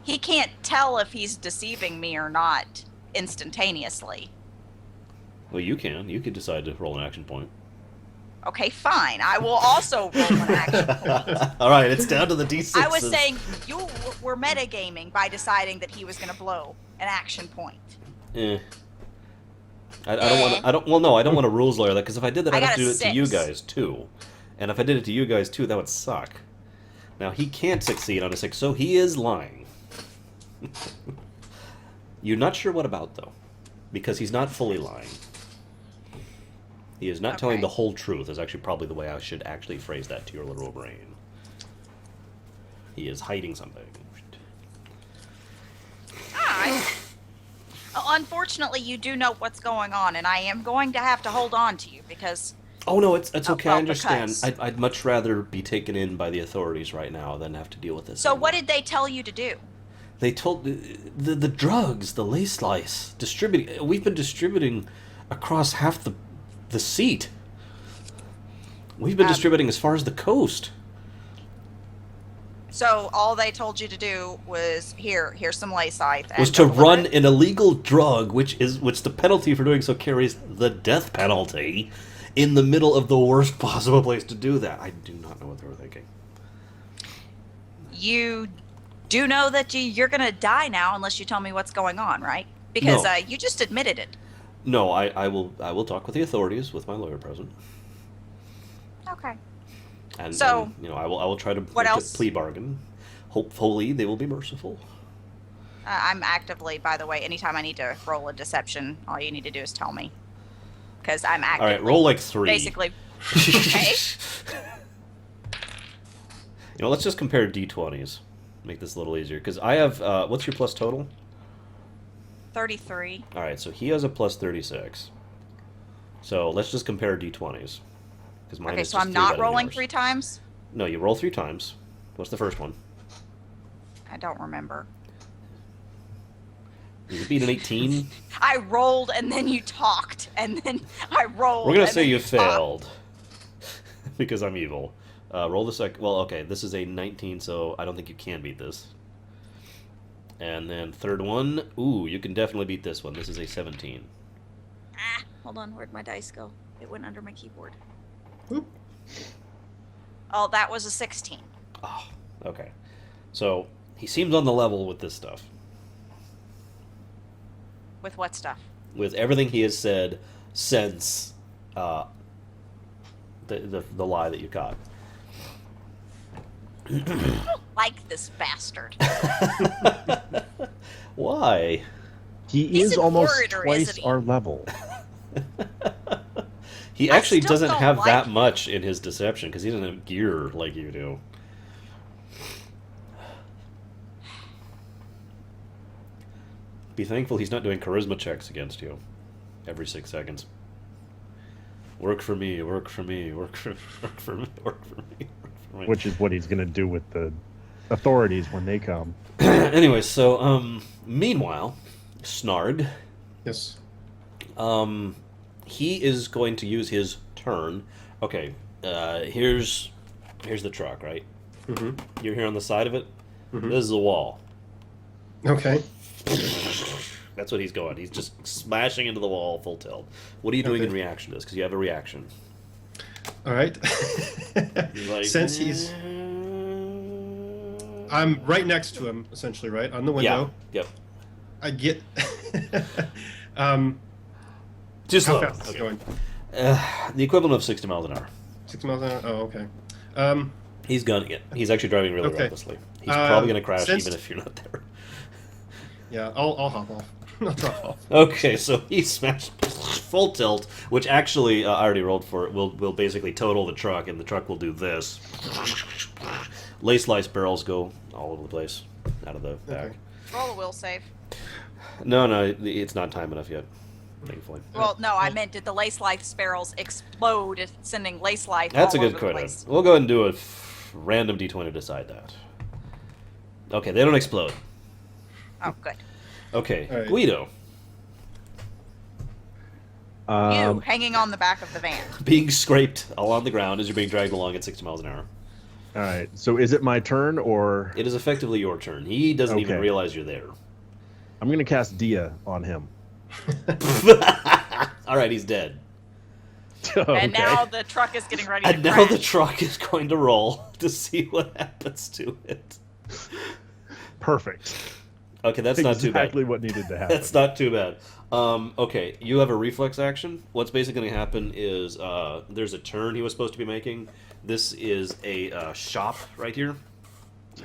He can't tell tell if he's deceiving me or not instantaneously. Well, you can. You could decide to roll an action point. Okay, fine. I will also roll an action point. All right, it's down to the D6s. I was saying you were metagaming by deciding that he was going to blow an action point. I don't want. I don't. Well, no, I don't want to rules lawyer that because if I did that, I'd have to do it to you 6. guys too. And if I did it to you guys too, that would suck. Now he can't succeed on a 6, so he is lying. You're not sure what about though, because he's not fully lying. He is not telling the whole truth. Is actually probably the way I should actually phrase that to your literal brain. He is hiding something. Unfortunately, you do know what's going on, and I am going to have to hold on to you because. Oh no, it's okay. I well, understand. because- I'd much rather be taken in by the authorities right now than have to deal with this. So anymore. what did they tell you to do? They told the drugs, the lay slice, distributing. We've been distributing across half the seat. We've been distributing as far as the coast. So all they told you to do was here's some lace scythe. Was to run an illegal drug, which the penalty for doing so carries the death penalty, in the middle of the worst possible place to do that. I do not know what they were thinking. You do know that you're gonna die now unless you tell me what's going on, right? Because No. you just admitted it. No, I will talk with the authorities with my lawyer present. Okay. And So, I will try to what make else? a plea bargain. Hopefully they will be merciful. I'm actively, by the way, anytime I need to roll a deception, all you need to do is tell me. Because I'm All actively. right, roll like 3. Basically. Okay. Let's just compare d20s. Make this a little easier because I have. What's your plus total? 33. All right, so he has a plus 36. So let's just compare d20s. Because mine Okay, is so just I'm 3 not better than rolling yours. 3 times? No, you roll 3 times. What's the first one? I don't remember. Did you beat an 18? I rolled and then you talked, and then I rolled. We're gonna and say then you talked. failed because I'm evil. Roll the second. Well, okay, this is a 19, so I don't think you can beat this. And then third one, ooh, you can definitely beat this one. This is a 17. Hold on, where'd my dice go? It went under my keyboard. Oop. Oh, that was a 16. Oh, okay. So he seems on the level with this stuff. With what stuff? With everything he has said since the lie that you got. Like this bastard. Why? He He's is an almost orator, twice isn't he? our level. He I actually still doesn't don't have like that him. much in his deception because he doesn't have gear like you do. Be thankful he's not doing charisma checks against you every 6 seconds. Work for me, work for me, work for me, work for me, work for me, work for me. Which is what he's going to do with the authorities when they come. Anyway, so meanwhile, Snard, Yes. he is going to use his turn. Okay, here's the truck, right? Mm-hmm. You're here on the side of it. Mhm. This is a wall. Okay. That's what he's going. He's just smashing into the wall full tilt. What are you doing Okay. in reaction to this? Because you have a reaction. All right. He's like, Since he's, I'm right next to him, essentially, right on the window. Yep. I get. Just How slow. fast is it Okay. going? The equivalent of 60 miles an hour. 6 miles an hour. Oh, okay. He's gunning it. He's actually driving really Okay. recklessly. He's probably going to crash since- even if you're not there. Yeah, I'll hop off. I'll drop off. Okay, so he smashed full tilt, which actually I already rolled for it. Will basically total the truck, and the truck will do this. Lace slice barrels go all over the place out of the back. Okay. Roll a will save. No, it's not time enough yet. Thankfully. Well, no, I meant did the lace life sparrows explode, sending lace life That's a all good over the question. place? We'll go ahead and do a random d20 to decide that. Okay, they don't explode. Oh, good. Okay, All right. Guido, You hanging on the back of the van. being scraped all on the ground as you're being dragged along at 60 miles an hour. All right. So is it my turn or? It is effectively your turn. He doesn't even Okay. realize you're there. I'm going to cast Dia on him. All right, he's dead. Okay. And now the truck is getting ready to And now crash. the truck is going to roll to see what happens to it. Perfect. Okay, that's not too bad. Exactly what needed to happen. That's not too bad. Okay, you have a reflex action. What's basically going to happen is there's a turn he was supposed to be making. This is a shop right here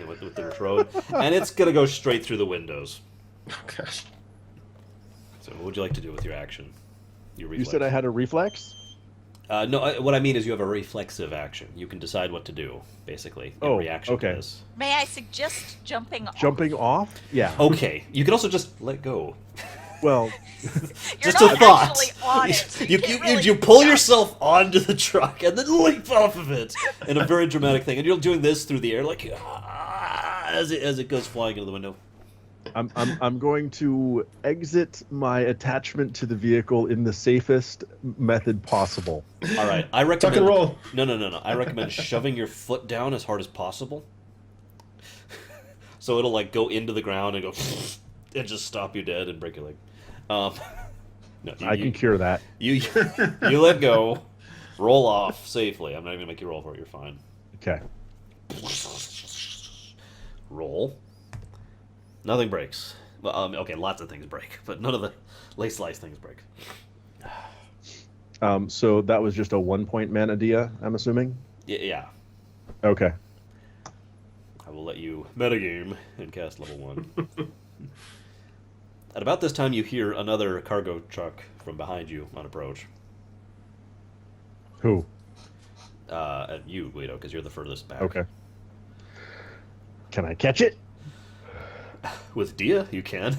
with the road, and it's going to go straight through the windows. Oh gosh. So, what would you like to do with your action? Your You reflex? said I had a reflex? No, what I mean is you have a reflexive action. You can decide what to do, basically, in reaction okay. to this. May I suggest jumping off? Jumping off? Yeah. Okay, you can also just let go. Well, You're Just not a thought. actually on it. So You, can't you, really you pull jump. yourself onto the truck and then leap off of it in a very dramatic thing, and you're doing this through the air, like as it goes flying into the window. I'm going to exit my attachment to the vehicle in the safest method possible. All right, I recommend. Tuck and roll. No. I recommend shoving your foot down as hard as possible, so it'll like go into the ground and go and just stop you dead and break your leg. No, I can cure that. You let go, roll off safely. I'm not even gonna make you roll for it. You're fine. Okay. Roll. Nothing breaks. Well, okay, lots of things break, but none of the lace slice things break. So that was just a 1-point mana Dia, I'm assuming? Yeah. Okay. I will let you metagame and cast level 1. At about this time, you hear another cargo truck from behind you on approach. Who? At you, Guido, because you're the furthest back. Okay. Can I catch it? With Dia, you can.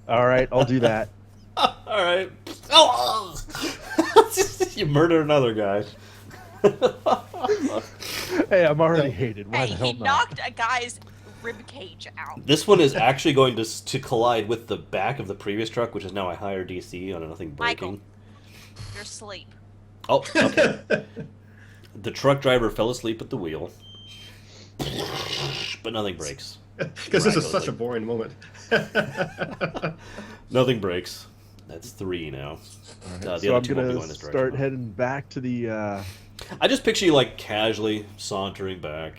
All right, I'll do that. All right. Oh! You murder another guy. Hey, I'm already hated. Why Hey, the hell he not? knocked a guy's rib cage out. This one is actually going to collide with the back of the previous truck, which is now a higher DC on nothing breaking. Michael, you're asleep. Oh, okay. The truck driver fell asleep at the wheel, but nothing breaks. Because this is such a boring moment. Nothing breaks. That's 3 now. The So I'm other 2 won't be gonna going this direction, start though. heading back to the. I just picture you like casually sauntering back,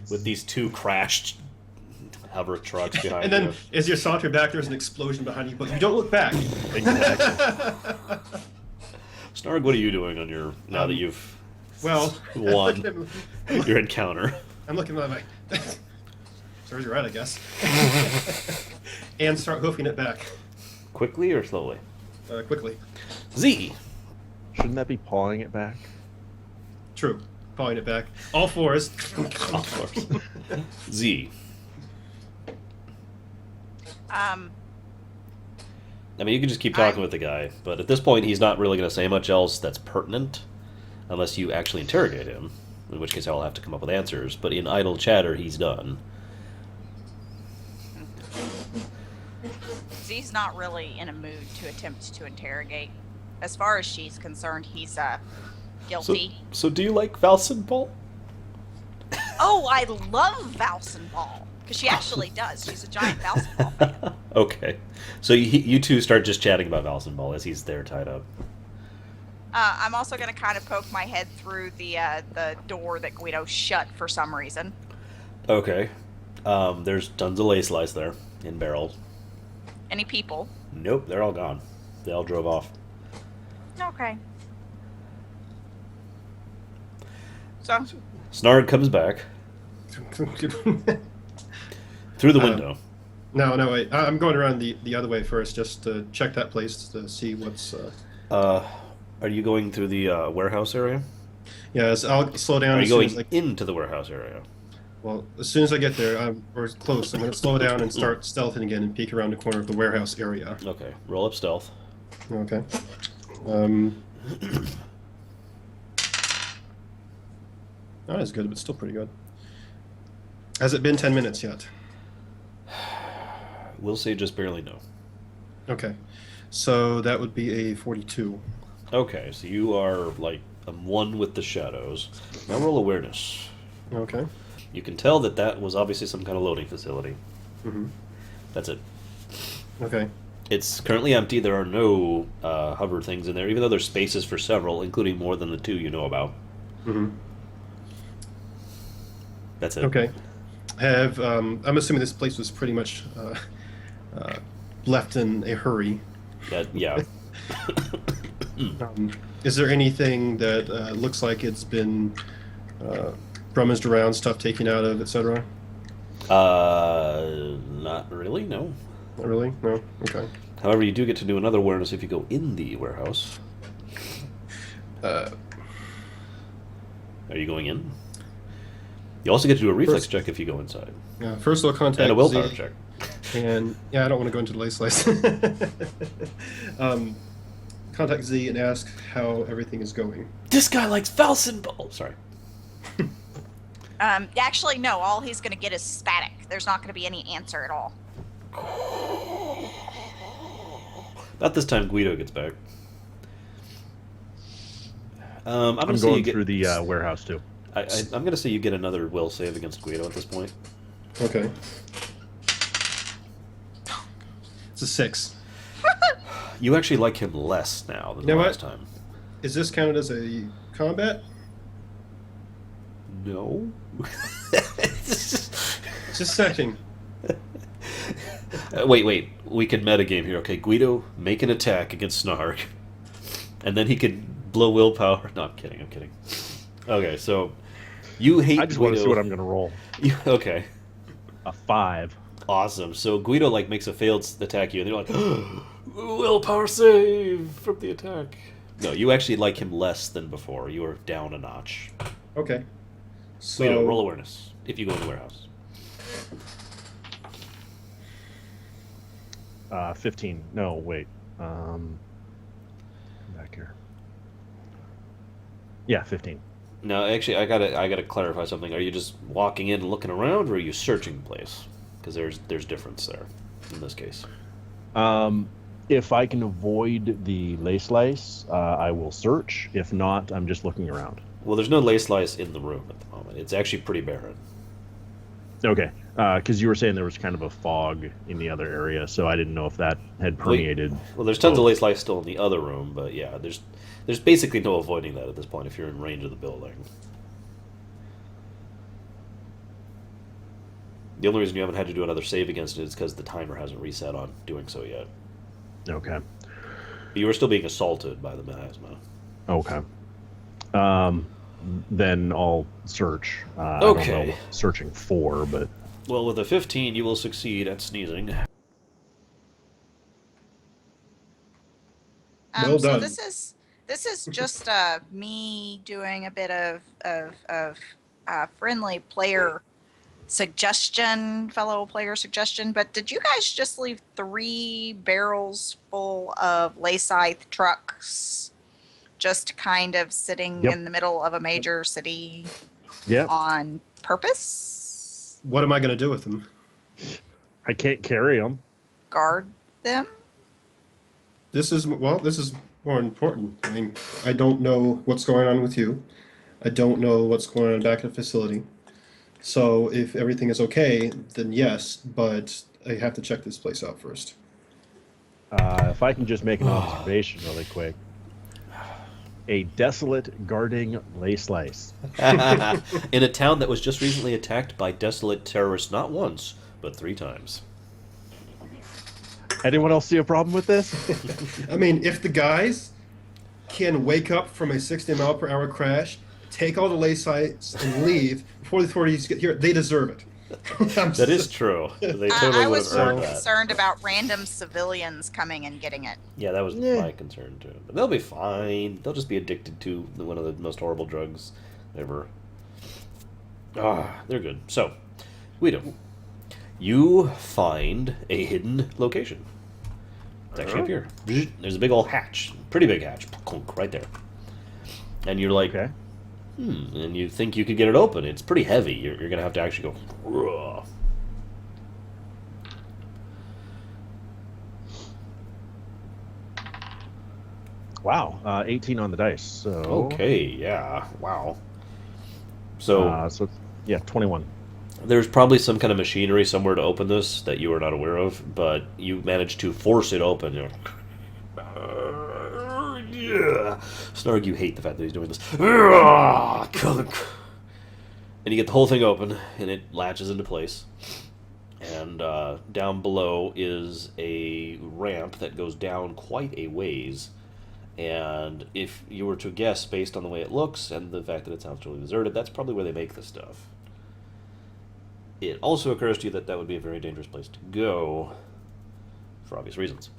with these 2 crashed hover trucks behind And then, you. as you're sauntering back, there's an explosion behind you, but you don't look back. Exactly. Snarg, what are you doing on your now that you've Well, won your encounter? I'm looking at my. Serves you right, I guess. And start hoofing it back Quickly or slowly? quickly. Z. Shouldn't that be pawing it back? True. Pawing it back. All fours. Of course. Z. I mean, you can just keep talking with the guy, but at this point, he's not really going to say much else that's pertinent, unless you actually interrogate him, in which case I'll have to come up with answers. But in idle chatter, he's done. Z's not really in a mood to attempt to interrogate. As far as she's concerned, he's guilty. So do you like Valsenball? Oh, I love Valsenball. Because she actually does. She's a giant Valsenball fan. Okay. So you two start just chatting about Valsenball as he's there tied up. I'm also going to kind of poke my head through the door that Guido shut for some reason. Okay. There's tons of lace slice there in barrels. Any people? Nope, they're all gone. They all drove off. Okay. So, Snarg comes back through the window. No, wait. I'm going around the other way first, just to check that place to see what's. Are you going through the warehouse area? Yes, I'll slow down. Are you as soon going as I, into the warehouse area? well, as soon as I get there, or close, I'm going to slow down and start stealthing again and peek around the corner of the warehouse area. Okay, roll up stealth. Okay. Not as good, but still pretty good. Has it been 10 minutes yet? We'll say just barely no. Okay. So that would be a 42. Okay, so you are like one with the shadows. Now roll awareness. Okay. You can tell that was obviously some kind of loading facility. Mm-hmm. That's it. Okay. It's currently empty. There are no hover things in there, even though there's spaces for several, including more than the two you know about. Mm-hmm. That's it. Okay. I'm assuming this place was pretty much uh, left in a hurry. Yeah. Is there anything that looks like it's been rummaged around, stuff taken out of, etc.? Not really, no. Not really? No? Okay. However, you do get to do another awareness if you go in the warehouse. Uh, Are you going in? You also get to do a reflex First- check if you go inside. First, I'll contact And a willpower Z, check. and I don't want to go into the lay slice. Contact Z and ask how everything is going. This guy likes Falsenball! Sorry. Actually, no. All he's going to get is static. There's not going to be any answer at all. Not this time Guido gets back. I'm I'm gonna say you going get, through the warehouse too. I'm gonna say you get another will save against Guido at this point. Okay. It's a 6. You actually like him less now than You know the what? last time. Is this counted as a combat? No. Just checking. Wait. We can metagame here. Okay, Guido, make an attack against Snark. And then he could blow willpower. No, I'm kidding. Okay, so you hate I just Guido. want to see what I'm going to roll. Okay, A 5. awesome. So Guido, makes a failed attack you, and they're like, willpower save from the attack. No, you actually like him less than before. You are down a notch. Okay. So Guido, roll awareness if you go in the warehouse. 15. No, wait. Come back here. Yeah, 15. No, actually, I gotta clarify something. Are you just walking in and looking around, or are you searching the place? Because there's difference there in this case. If I can avoid the lay slice, I will search. If not, I'm just looking around. Well, there's no lay slice in the room at the moment. It's actually pretty barren. Okay, because you were saying there was kind of a fog in the other area, so I didn't know if that had permeated. Well, there's tons of lay slice still in the other room, but yeah, there's basically no avoiding that at this point if you're in range of the building. The only reason you haven't had to do another save against it is because the timer hasn't reset on doing so yet. Okay. But you were still being assaulted by the miasma. Okay. Then I'll search. I don't know Okay. what searching for, but Well, with a 15, you will succeed at sneezing. Well So done. this is just me doing a bit of friendly player suggestion, fellow player suggestion. But did you guys just leave 3 barrels full of lay scythe trucks just kind of sitting Yep. in the middle of a major city yeah, on purpose? what am I going to do with them? I can't carry them. Guard them? This is more important. I mean, I don't know what's going on with you. I don't know what's going on back at the facility. So if everything is okay, then yes, but I have to check this place out first. If I can just make an observation really quick. A desolate guarding lay slice. In a town that was just recently attacked by desolate terrorists not once, but 3 times. Anyone else see a problem with this? I mean, if the guys can wake up from a 60-mile-per-hour crash, take all the lay sites, and leave before the authorities get here, they deserve it. That is true. They totally I would was have more earned that. concerned about random civilians coming and getting it. Yeah, that was Yeah. my concern too. But they'll be fine. They'll just be addicted to one of the most horrible drugs ever. They're good. So, Guido, you find a hidden location. It's actually up here. There's a big old hatch. Pretty big hatch. Right there. And you're like, Okay. and you think you could get it open. It's pretty heavy. You're going to have to actually go. "Ruh." Wow. 18 on the dice. So Okay, yeah. Wow. So, So yeah, 21. There's probably some kind of machinery somewhere to open this that you are not aware of, but you managed to force it open. You're like, yeah. Snarg, you hate the fact that he's doing this. And you get the whole thing open, and it latches into place. And down below is a ramp that goes down quite a ways. And if you were to guess, based on the way it looks and the fact that it sounds totally deserted, that's probably where they make this stuff. It also occurs to you that that would be a very dangerous place to go, for obvious reasons.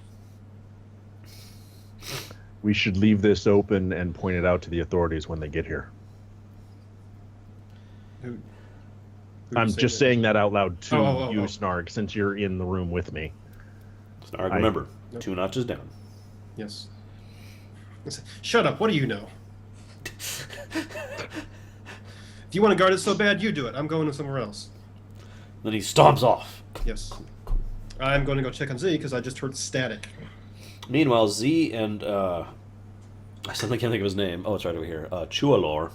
We should leave this open and point it out to the authorities when they get here. Who I'm just saying that out loud to you, oh. Snarg, since you're in the room with me. Snarg, remember, 2 notches down. Yes. Shut up. What do you know? If you want to guard it so bad, you do it. I'm going somewhere else. Then he stomps off. Yes. I'm going to go check on Z because I just heard static. Meanwhile, Z and, I suddenly can't think of his name. Oh, it's right over here. Chualor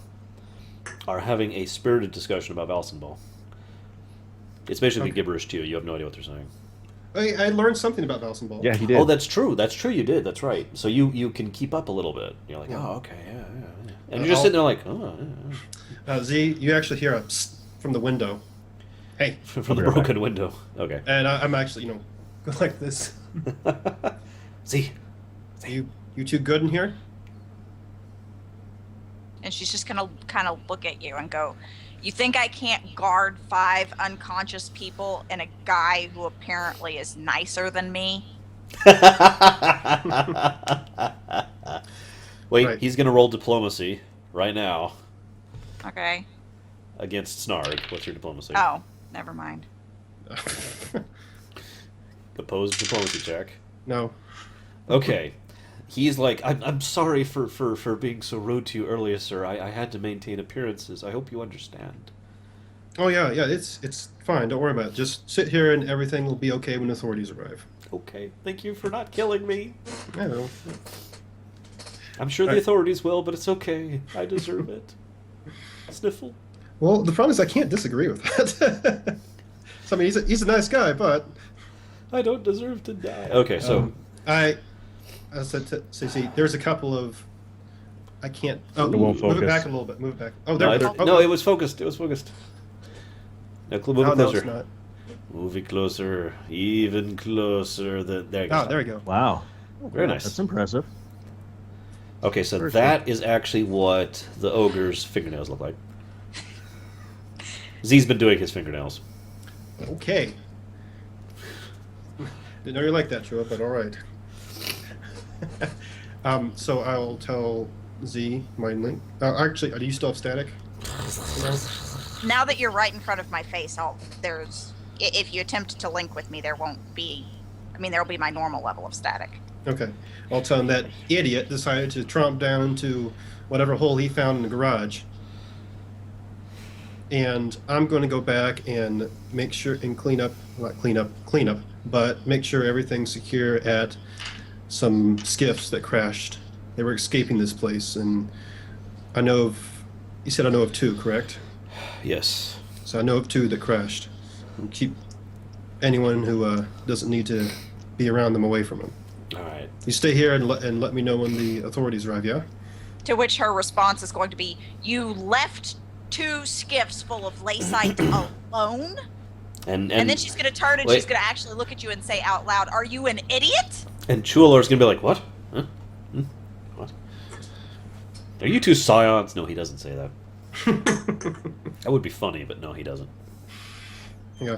are having a spirited discussion about Valsenball. It's basically gibberish to you. You have no idea what they're saying. I learned something about Valsenball. Yeah, he did. Oh, that's true. That's true. You did. That's right. So you can keep up a little bit. You're like, oh, okay, yeah. And you're just sitting there like, oh, yeah. Z, you actually hear a psst from the window. Hey. From the broken window. Okay. And I'm actually, go like this. Z. You two good in here? And she's just gonna kind of look at you and go, "You think I can't guard 5 unconscious people and a guy who apparently is nicer than me?" Wait, Right. he's gonna roll diplomacy right now Okay. against Snarg. What's your diplomacy? Oh, never mind. Opposed diplomacy check. No. Okay. He's like, I'm sorry for being so rude to you earlier, sir. I had to maintain appearances. I hope you understand. Oh, yeah, it's fine. Don't worry about it. Just sit here and everything will be okay when authorities arrive. Okay. Thank you for not killing me. I know. I'm sure the Right. authorities will, but it's okay. I deserve it. Sniffle. Well, the problem is I can't disagree with that. So, I mean, he's a nice guy, but... I don't deserve to die. Okay, so... I said to CC, there's a couple of... I can't... Oh, It won't move it focus. back a little bit. Move it back. Oh, no, there. no, it was focused. It was focused. Now, move it No, closer. it's not. Move it closer. Even closer. There you go. Oh, there we go. Wow. Very nice. That's impressive. Okay, so Very that is actually what the ogre's fingernails look like. Z's been doing his fingernails. Okay. Didn't know you like that, Chua, but all right. So I'll tell Z my link. Actually, do you still have static? Now that you're right in front of my face, if you attempt to link with me, there won't be. I mean, there'll be my normal level of static. Okay. I'll tell him that idiot decided to tromp down into whatever hole he found in the garage. And I'm going to go back and make sure and clean up, but make sure everything's secure at some skiffs that crashed. They were escaping this place, and you said I know of 2, correct? Yes. So I know of 2 that crashed. And keep anyone who doesn't need to be around them away from them. All right. You stay here and let me know when the authorities arrive, yeah? To which her response is going to be, "You left 2 skiffs full of lacite alone?" And And then she's going to turn and wait. she's going to actually look at you and say out loud, "Are you an idiot?" And Chualor's gonna be like, what? Huh? What? Are you 2 scions? No, he doesn't say that. That would be funny, but no, he doesn't. Yeah.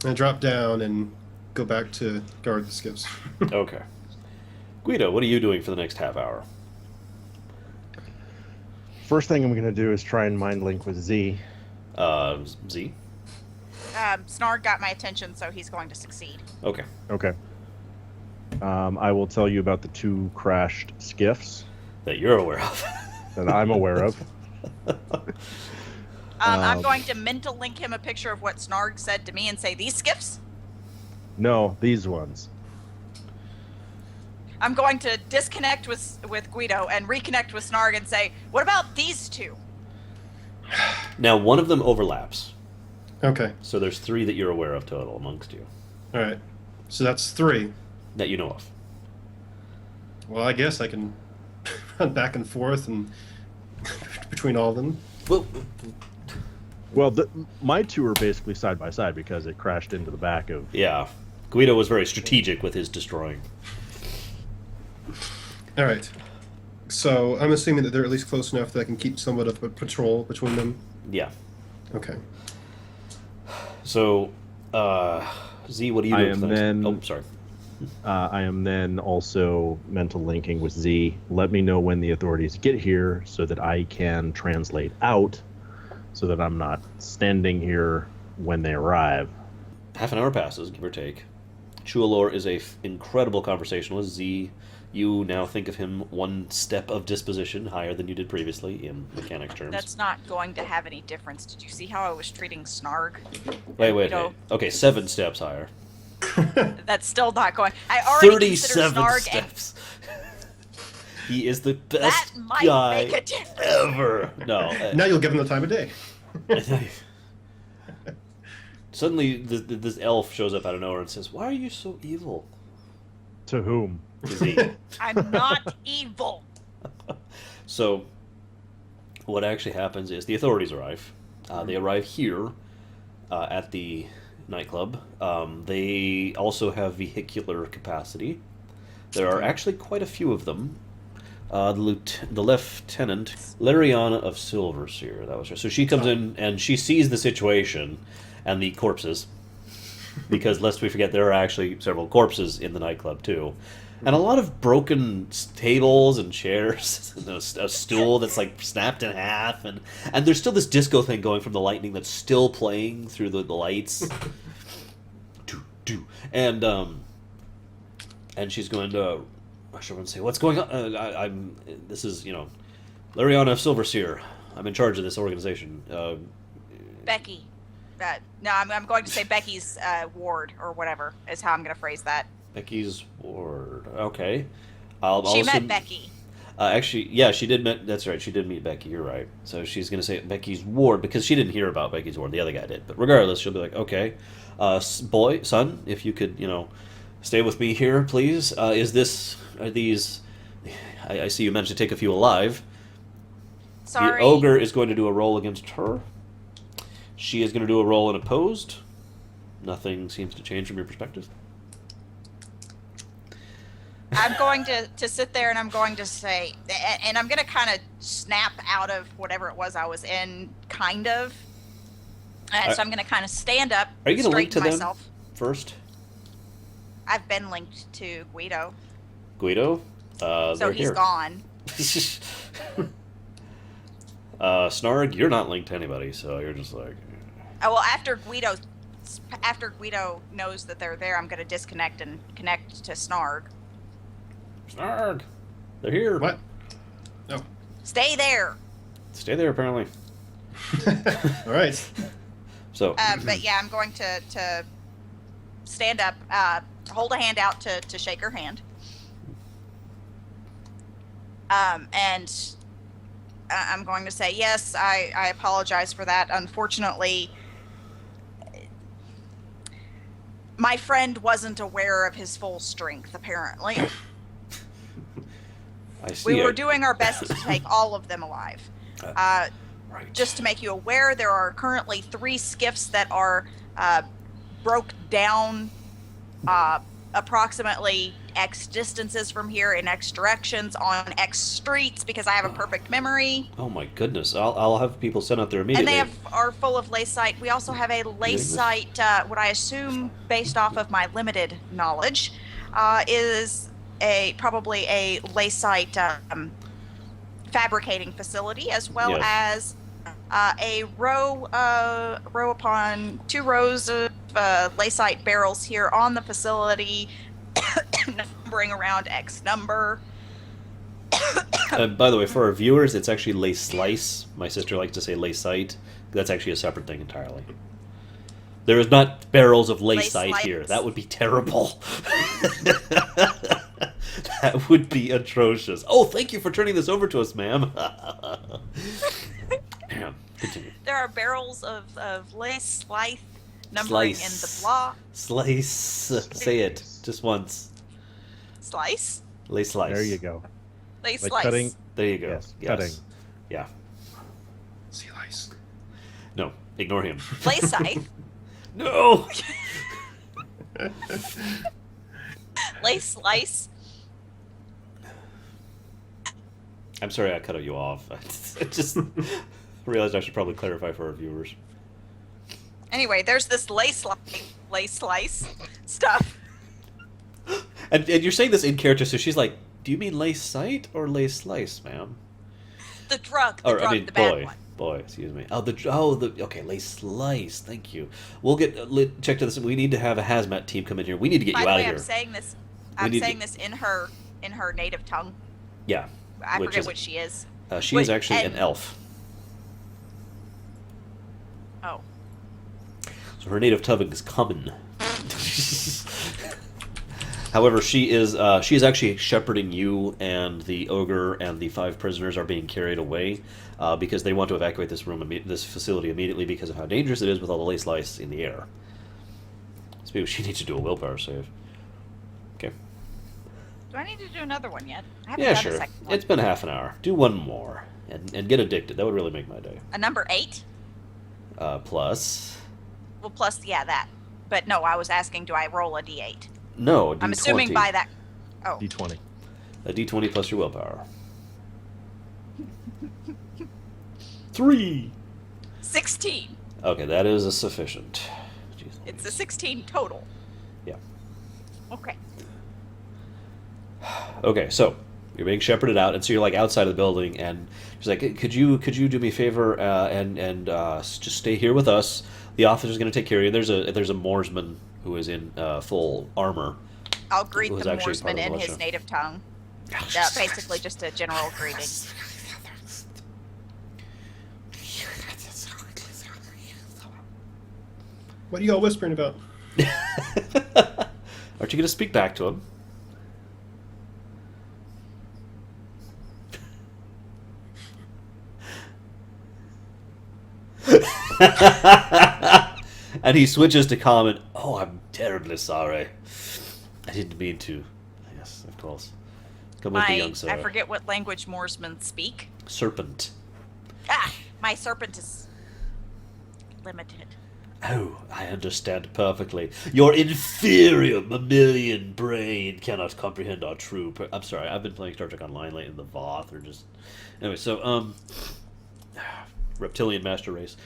And drop down and go back to guard the skiffs. Okay. Guido, what are you doing for the next half hour? First thing I'm going to do is try and mind link with Z. Z? Snarg got my attention, so he's going to succeed. Okay. Okay. I will tell you about the 2 crashed skiffs That you're aware of. that I'm aware of. I'm going to mental link him a picture of what Snarg said to me and say, "These skiffs?" No, these ones. I'm going to disconnect with Guido and reconnect with Snarg and say, "What about these 2?" Now, one of them overlaps. Okay. So there's 3 that you're aware of total amongst you All right. So that's 3. that you know of. Well, I guess I can run back and forth and between all of them. Well, Well, my 2 are basically side by side because it crashed into the back of. yeah. Guido was very strategic with his destroying. All right. So I'm assuming that they're at least close enough that I can keep somewhat of a patrol between them. Yeah. Okay. So, Z, what do you I do? am with things? then- Oh, sorry. I am then also mental linking with Z. Let me know when the authorities get here so that I can translate out, so that I'm not standing when they arrive. Half an hour passes, give or take. Chualor is a incredible conversationalist. Z, you now think of him 1 step of disposition higher than you did previously in mechanics terms. That's not going to have any difference. Did you see how I was treating Snarg? Wait. know- Okay, 7 steps higher. That's still not going. I already consider 37 Snarg steps. He is the that best might guy make a difference. ever. No. Now you'll give them the time of day. Suddenly, this elf shows up out of nowhere and says, "Why are you so evil?" To whom? To Z. I'm not evil. So, what actually happens is the authorities arrive. They arrive here at the nightclub. They also have vehicular capacity. There are actually quite a few of them. The lieutenant, Lariana of Silverseer, that was her. So she comes in and she sees the situation and the corpses. Because lest we forget, there are actually several corpses in the nightclub too. And a lot of broken tables and chairs, and a stool that's like snapped in half, and there's still this disco thing going from the lightning that's still playing through the lights. And she's going to rush over and say, "What's going on? This is Lariana of Silverseer. I'm in charge of this organization." Becky. No, I'm going to say Becky's ward or whatever is how I'm going to phrase that. Becky's ward. Okay. She met Becky. Actually, yeah, she did meet. That's right. She did meet Becky. You're right. So she's going to say Becky's ward because she didn't hear about Becky's ward. The other guy did. But regardless, she'll be like, "Okay, son, if you could, stay with me here, please. Are these? I see you managed to take a few alive. Sorry. The ogre is going to do a roll against her. She is going to do a roll in opposed. Nothing seems to change from your perspective. I'm going to sit there and I'm going to say, and I'm going to kind of snap out of whatever it was I was in, kind of. So I'm going to kind of stand up, Are you going to link to straighten them myself. first? I've been linked to Guido, Guido? so They're he's here. gone. Snarg, you're not linked to anybody, so you're just like... Oh, well, after Guido knows that they're there, I'm going to disconnect and connect to Snarg. Snarg! They're here. What? No. Stay there. Stay there, apparently. All right. So... But yeah, I'm going to stand up, hold a hand out to shake her hand. And I'm going to say, yes, I apologize for that. Unfortunately, my friend wasn't aware of his full strength, apparently. I see. We were doing our best to take all of them alive. Right. Just to make you aware, there are currently 3 skiffs that are broke down approximately X distances from here in X directions on X streets because I have a perfect memory. Oh my goodness. I'll have people sent out there And immediately. they are full of lacite. We also have a lacite, what I assume, based off of my limited knowledge, is probably a lacite fabricating facility, as well Yes. as a row upon 2 rows of lacite barrels here on the facility, numbering around X number. By the way, for our viewers, it's actually lace slice. My sister likes to say lacite. That's actually a separate thing entirely. There is not barrels of lacite Lace here. lights. That would be terrible. That would be atrocious. Oh, thank you for turning this over to us, ma'am. Continue. there are barrels of lace slice numbering in the blah. Slice. Say it just once. Slice? Lay slice. There you go. Lace Like slice. cutting. There you go. Yes, Yes. cutting. Yeah. Sea lice. No, ignore him. Lace scythe. No! Lace slice. I'm sorry I cut you off. I just realized I should probably clarify for our viewers. Anyway, there's this lace slice stuff. And you're saying this in character, so she's like, do you mean lace sight or lace slice, ma'am? The drug, Or, the bad boy. one. Boy, excuse me. Okay, lace slice. Thank you. We'll get check to this. We need to have a hazmat team come in here. We need to get By you the out way, of here. I'm saying this in her native tongue. Yeah. I Which forget is- what she is. She is actually an and- elf. Oh. So her native tongue is common. However, she is actually shepherding you, and the ogre and the 5 prisoners are being carried away because they want to evacuate this this facility immediately because of how dangerous it is with all the lace lice in the air. So she needs to do a willpower save. Okay. Do I need to do another one yet? I haven't Yeah, done sure. a second one. It's been half an hour. Do one more and get addicted. That would really make my day. A number 8? Plus. Well, plus, yeah, that. But no, I was asking, do I roll a d8? No, a D20. I'm assuming by that. Oh. D20. A D20 plus your willpower. 3. 16. Okay, that is a sufficient. Jeez, It's a 16 total. Yeah. Okay. Okay, so you're being shepherded out, and so you're like outside of the building, and she's like, "Could you do me a favor and just stay here with us? The officer's going to take care of you." There's a Moorsman who is in full armor. I'll greet Who's the actually part Moorsman of the in militia. his native tongue. Basically just a general greeting. What are you all whispering about? Aren't you going to speak back to him? And he switches to calm and, "Oh, I'm terribly sorry. I didn't mean to." Yes, of course. Come with me, young sir. I forget what language Moorsmen speak. Serpent. Ah, my serpent is limited. Oh, I understand perfectly. Your inferior mammalian brain cannot comprehend our true... I'm sorry, I've been playing Star Trek Online lately in the Voth, or just... Anyway, so, reptilian master race.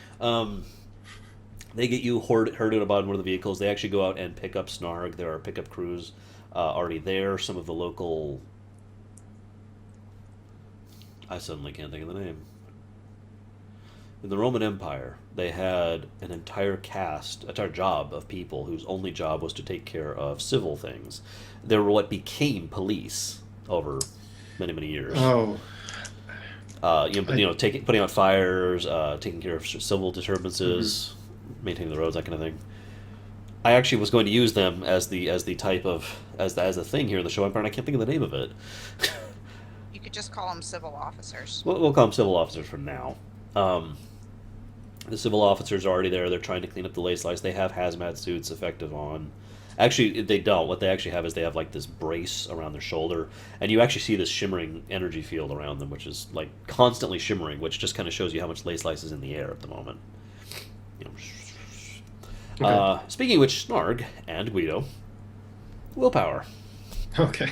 They get you herded about one of the vehicles. They actually go out and pick up Snarg. There are pickup crews already there. Some of the local... I suddenly can't think of the name. In the Roman Empire, they had an entire job of people whose only job was to take care of civil things. They were what became police over many, many years. Oh, Putting out fires, taking care of civil disturbances, maintaining the roads, that kind of thing. I actually was going to use them as the type of as a thing here in the show Empire, and I can't think of the name of it. You could just call them civil officers. We'll call them civil officers for now. The civil officers are already there. They're trying to clean up the lace lice. They have hazmat suits effective on. Actually, they don't. What they actually have is they have like this brace around their shoulder, and you actually see this shimmering energy field around them, which is like constantly shimmering, which just kind of shows you how much lace lice is in the air at the moment. You know. Okay. Speaking of which, Snarg and Guido, willpower. okay.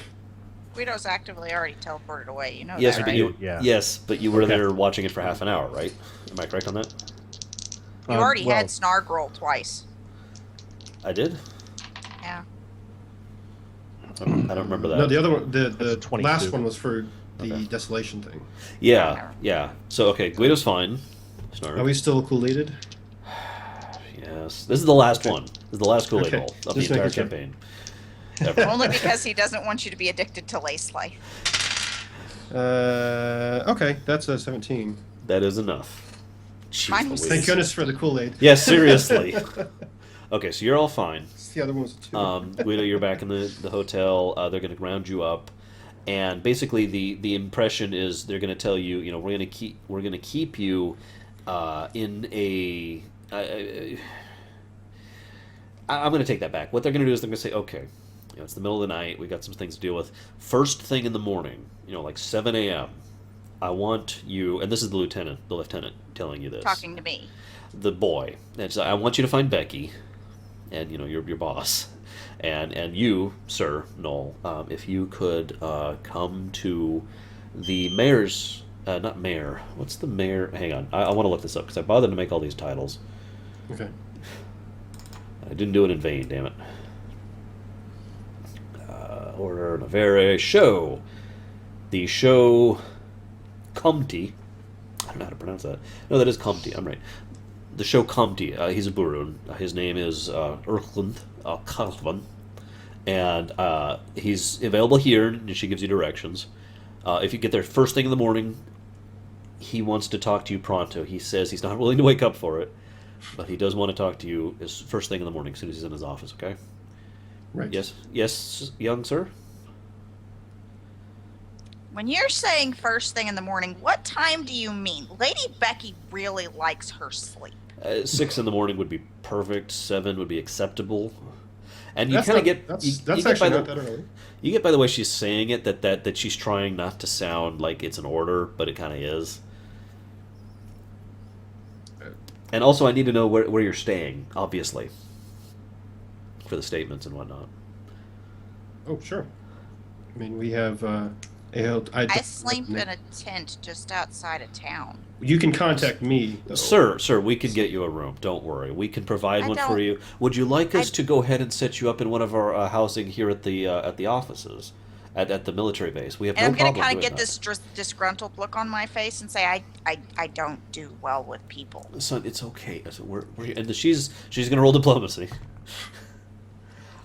Guido's actively already teleported away. You know Yes, that, but right? Yeah. yes, but you were Okay. there watching it for half an hour, right? Am I correct on that? You already had Snarg roll twice. I did. Yeah. I don't remember that. No, the other one, the That's 22. last one was for the Okay. desolation thing. Yeah, yeah. So okay, Guido's fine. Snarg. Are we still cool-aided? Yes. This is the last one. This is the last Kool-Aid Okay. roll of the Just entire making sure. campaign. Ever. Only because he doesn't want you to be addicted to lace life. Okay, that's a 17. That is enough. Jeez Mine was Louise. Thank goodness for the Kool-Aid. Yes, seriously. Okay, so you're all fine. The other one was a 2. Guido, you're back in the hotel. They're going to round you up, and basically the impression is they're going to tell you, we're going to keep you in a... I'm going to take that back. What they're going to do is they're going to say, okay, it's the middle of the night. We got some things to deal with. First thing in the morning, like 7 a.m., I want you, and this is the lieutenant telling you this. Talking to me. The boy. And so I want you to find Becky, and, your boss. And you, sir, Noel, if you could come to the mayor's... not mayor. What's the mayor? Hang on. I want to look this up, because I bothered to make all these titles. Okay. I didn't do it in vain, damn it. Order Navere show. The show Comte. I don't know how to pronounce that. No, that is Comte. I'm right. The show Comte. He's a Burun. His name is Erklund Kalvan. And he's available here, and she gives you directions. If you get there first thing in the morning, he wants to talk to you pronto. He says he's not willing to wake up for it, but he does want to talk to you as first thing in the morning, as soon as he's in his office, okay? Right. Yes, young sir? When you're saying first thing in the morning, what time do you mean? Lady Becky really likes her sleep. 6 in the morning would be perfect. 7 would be acceptable. And you That's kind of not- get... That's, you that's get actually by not the, that early. You get by the way she's saying it that she's trying not to sound like it's an order, but it kind of is. And also, I need to know where you're staying, obviously, for the statements and whatnot. Oh, sure. I mean, we have... I sleep in a tent just outside of town. You can contact me, though. Sir, we can get you a room. Don't worry. We can provide I one for don't- you. Would you like us to go ahead and set you up in one of our housing here at the offices, at the military base? We have And no I'm going problem to kind of doing get that. this disgruntled look on my face and say, I don't do well with people. Son, it's okay. I said, we're and she's going to roll diplomacy.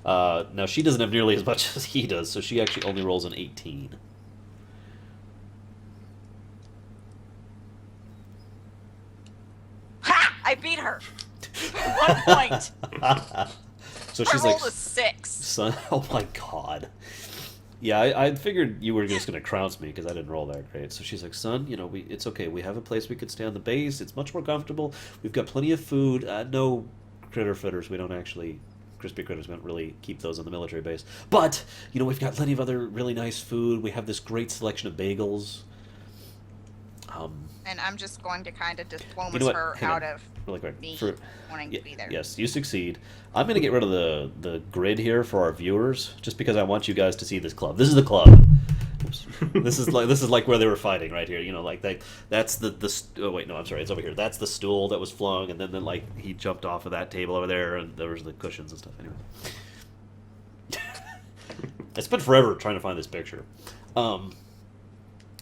Now, she doesn't have nearly as much as he does, so she actually only rolls an 18. Ha! I beat her. 1 point. So I she's like, rolled a 6. son, oh my god. Yeah, I figured you were just going to trounce me because I didn't roll that great. So she's like, son, it's okay. We have a place we could stay on the base. It's much more comfortable. We've got plenty of food. No critter fritters. We don't actually... Crispy critters, we don't really keep those on the military base. But, we've got plenty of other really nice food. We have this great selection of bagels. And I'm just going to kind of diplomas You know what? her Hang out on. of Really quick. me For- wanting to be there. Yes, you succeed. I'm going to get rid of the grid here for our viewers, just because I want you guys to see this club. This is the club. Oops. This is like where they were fighting right here. That's the. Oh wait, no, I'm sorry. It's over here. That's the stool that was flung, and then he jumped off of that table over there, and there was the cushions and stuff. Anyway, I spent forever trying to find this picture.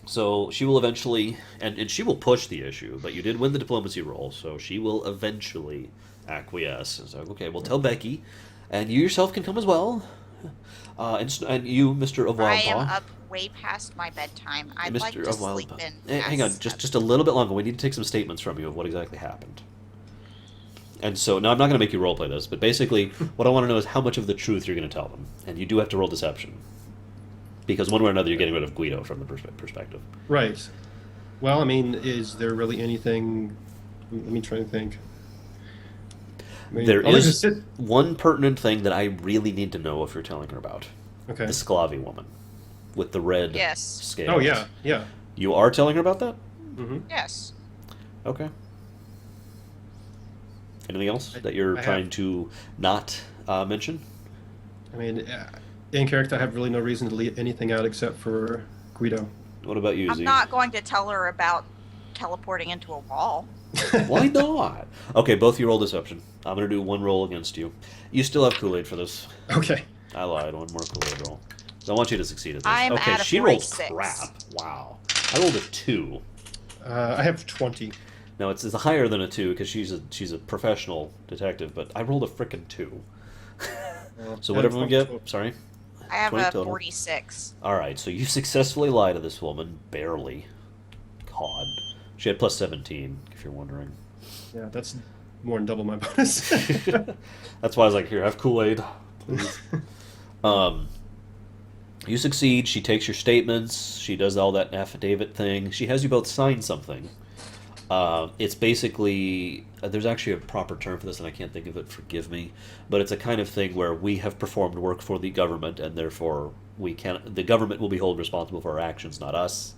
So she will eventually, and she will push the issue, but you did win the diplomacy roll, so she will eventually acquiesce. It's like, okay, well, tell Becky, and you yourself can come as well. And you, Mr. I am Avalpa. up way past my bedtime. I'd Mr. like to sleep Avalpa. in. Hang on, past just a little bit longer. We need to take some statements from you of what exactly happened. And so, now I'm not going to make you roleplay this, but basically, what I want to know is how much of the truth you're going to tell them. And you do have to roll deception. Because one way or another, you're getting rid of Guido from the perspective. Right. Well, I mean, is there really anything... Let me try and think. I mean, There I'll is just sit- one pertinent thing that I really need to know if you're telling her about. Okay. The Sclavi woman with the red Yes. scales. Oh, yeah, yeah. You are telling her about that? Mm-hmm. Yes. Okay. Anything else that you're I trying have- to not mention? I mean, in character, I have really no reason to leave anything out except for Guido. What about you, I'm Z? not going to tell her about teleporting into a wall. Why not? Okay, both you roll deception. I'm going to do one roll against you. You still have Kool-Aid for this. Okay. I lied. One more Kool-Aid roll. So I want you to succeed at this. I'm okay, at a she rolled 46. crap. Wow. I rolled a 2. I have 20. Now it's higher than a 2 because she's a professional detective, but I rolled a frickin' 2. So I what have everyone get? 20. Sorry. I have 20 a total. 46. All right, so you successfully lie to this woman, barely. God, she had plus 17, if you're wondering. Yeah, that's more than double my bonus. That's why I was like, here, have Kool-Aid, please. You succeed. She takes your statements. She does all that affidavit thing. She has you both sign something. It's basically there's actually a proper term for this, and I can't think of it. Forgive me, but it's a kind of thing where we have performed work for the government, and therefore the government will be held responsible for our actions, not us.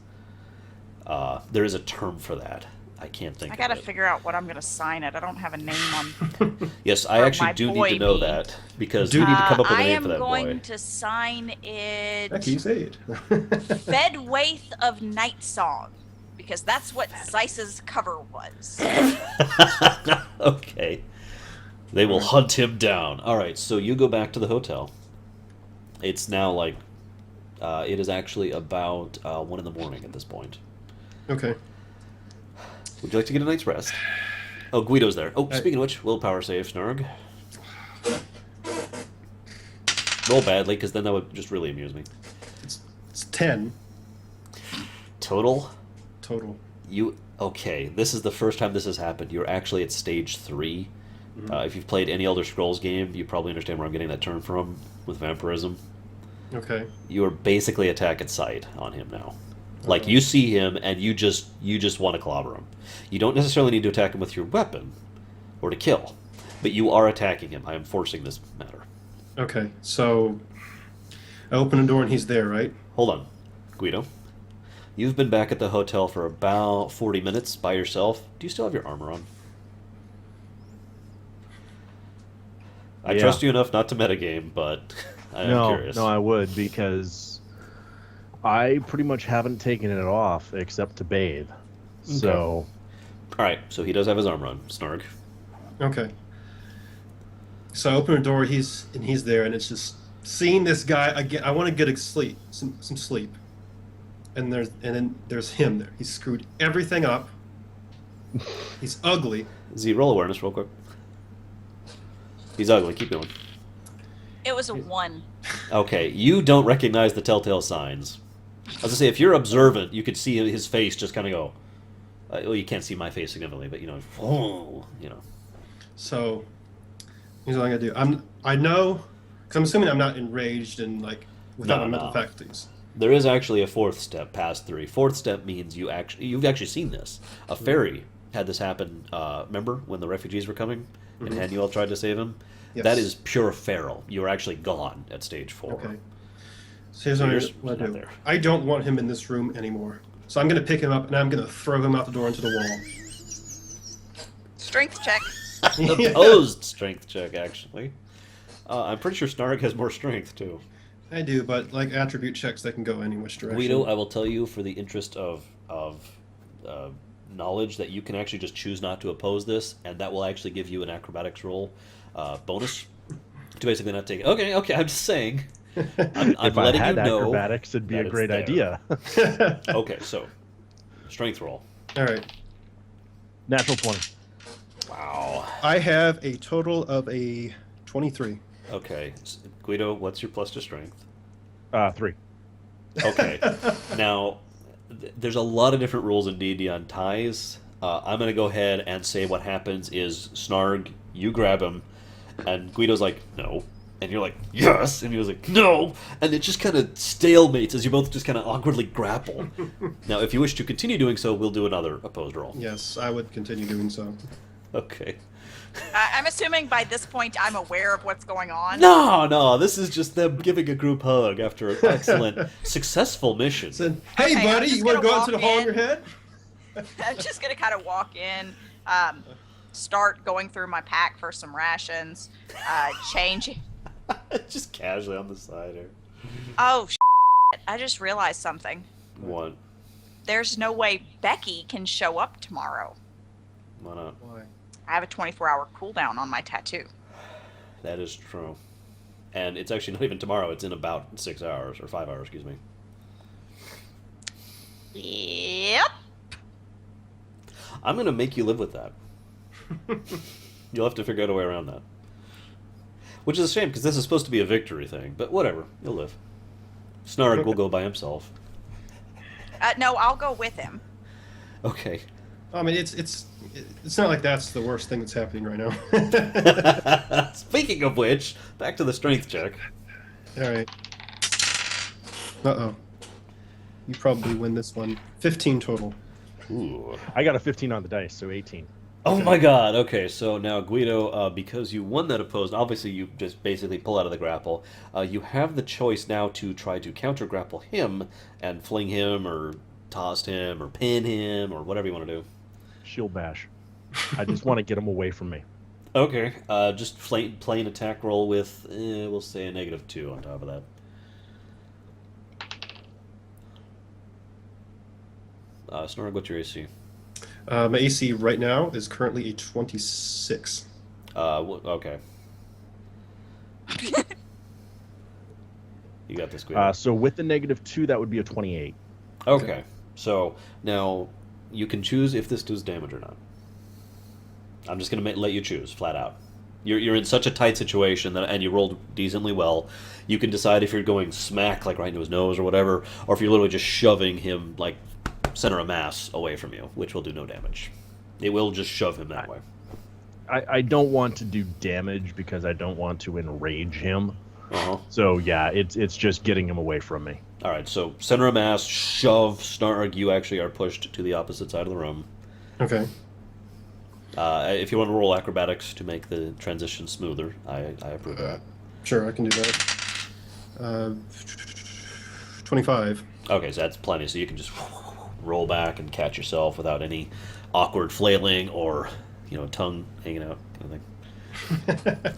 There is a term for that. I can't think. I gotta of it. figure out what I'm gonna sign it. I don't have a name on. Yes, I Or actually my do need boy to know bee. that because you need to come up with a I name am for that going boy. to sign it Becky, you say it. Bedwaith of Night Song, because that's what Zeiss's cover was. Okay. They will hunt him down. All right, so you go back to the hotel. It's now like it is actually about 1 in the morning at this point. Okay. Would you like to get a night's rest? Oh, Guido's there. Oh, I- speaking of which, willpower save, Snarg. Roll badly, because then that would just really amuse me. It's 10 Total? total. Okay, this is the first time this has happened. You're actually at stage 3. If you've played any Elder Scrolls game, you probably understand where I'm getting that term from with vampirism. Okay. You are basically attack at sight on him now. Like, you see him, and you just want to clobber him. You don't necessarily need to attack him with your weapon, or to kill, but you are attacking him. I am forcing this matter. Okay. So I open a door and he's there, right? Hold on, Guido. You've been back at the hotel for about 40 minutes by yourself. Do you still have your armor on? I Yeah. trust you enough not to metagame, but I am curious. No, I would, because I pretty much haven't taken it off except to bathe. So, Alright, so he does have his armor on, Snarg. Okay. So I open a door, he's there, and it's just seeing this guy again. I want to get a sleep, some sleep, and then there's him there. He's screwed everything up. He's ugly. Z, roll awareness real quick. He's ugly, keep going. It was a 1. Okay, you don't recognize the telltale signs. I was gonna say, if you're observant, you could see his face just kind of go. Well, you can't see my face significantly, but you know. So here's what I gotta do. I know, because I'm assuming I'm not enraged and like without my mental faculties. There is actually a 4th step past 3. 4th step means you've actually seen this. A fairy had this happen. Remember when the refugees were coming and Hanuel tried to save him? Yes. That is pure feral. You are actually gone at stage 4. Okay. So here's So what you're I not do. there. I don't want him in this room anymore. So I'm gonna pick him up and I'm gonna throw him out the door into the wall. Strength check. Opposed strength check, actually. I'm pretty sure Snark has more strength, too. I do, but like attribute checks, they can go any which direction. Guido, I will tell you, for the interest of knowledge, that you can actually just choose not to oppose this, and that will actually give you an acrobatics roll bonus to basically not take it. Okay, I'm just saying. I'm if I letting had you know acrobatics, it'd be that a it's great there. idea. Okay, so strength roll. All right. Natural 20. Wow. I have a total of a 23. Okay, Guido, what's your plus to strength? 3. Okay. Now, there's a lot of different rules in D&D on ties. I'm going to go ahead and say what happens is Snarg, you grab him, and Guido's like, no. And you're like, yes! And he was like, no! And it just kind of stalemates as you both just kind of awkwardly grapple. Now, if you wish to continue doing so, we'll do another opposed roll. Yes, I would continue doing so. Okay. I'm assuming by this point I'm aware of what's going on. No, this is just them giving a group hug after an excellent, successful mission. Said, hey, Okay, I'm buddy, just you want to gonna go out to the walk hole in in. your head? I'm just gonna kind of walk in, start going through my pack for some rations, change. Just casually on the side here. Oh, I just realized something. What? There's no way Becky can show up tomorrow. Why not? Why? I have a 24-hour cooldown on my tattoo. That is true. And it's actually not even tomorrow. It's in about 6 hours, or 5 hours, excuse me. Yep. I'm going to make you live with that. You'll have to figure out a way around that. Which is a shame, because this is supposed to be a victory thing. But whatever. You'll live. Snarg will go by himself. No, I'll go with him. Okay. I mean, it's not like that's the worst thing that's happening right now. Speaking of which, back to the strength check. All right. Uh-oh. You probably win this one. 15 total. Ooh. I got a 15 on the dice, so 18. Oh my god, okay, so now Guido, because you won that opposed, obviously you just basically pull out of the grapple. You have the choice now to try to counter grapple him and fling him or toss him or pin him or whatever you want to do. Shield bash. I just want to get him away from me. Okay, just plain attack roll with, we'll say a -2 on top of that. Snorg, what's your AC? My AC right now is currently a 26. Okay. You got this, Guido. So with the -2, that would be a 28. Okay, so now you can choose if this does damage or not. I'm just going to let you choose, flat out. You're in such a tight situation that, and you rolled decently well. You can decide if you're going smack, like right into his nose or whatever, or if you're literally just shoving him, like, center of mass away from you, which will do no damage. It will just shove him that way. I don't want to do damage because I don't want to enrage him. Uh-huh. So yeah, it's just getting him away from me. All right, so center of mass, shove, Snarg, you actually are pushed to the opposite side of the room. Okay. If you want to roll acrobatics to make the transition smoother, I approve that. Sure, I can do that. 25. Okay, so that's plenty, so you can just roll back and catch yourself without any awkward flailing or, tongue hanging out kind of thing.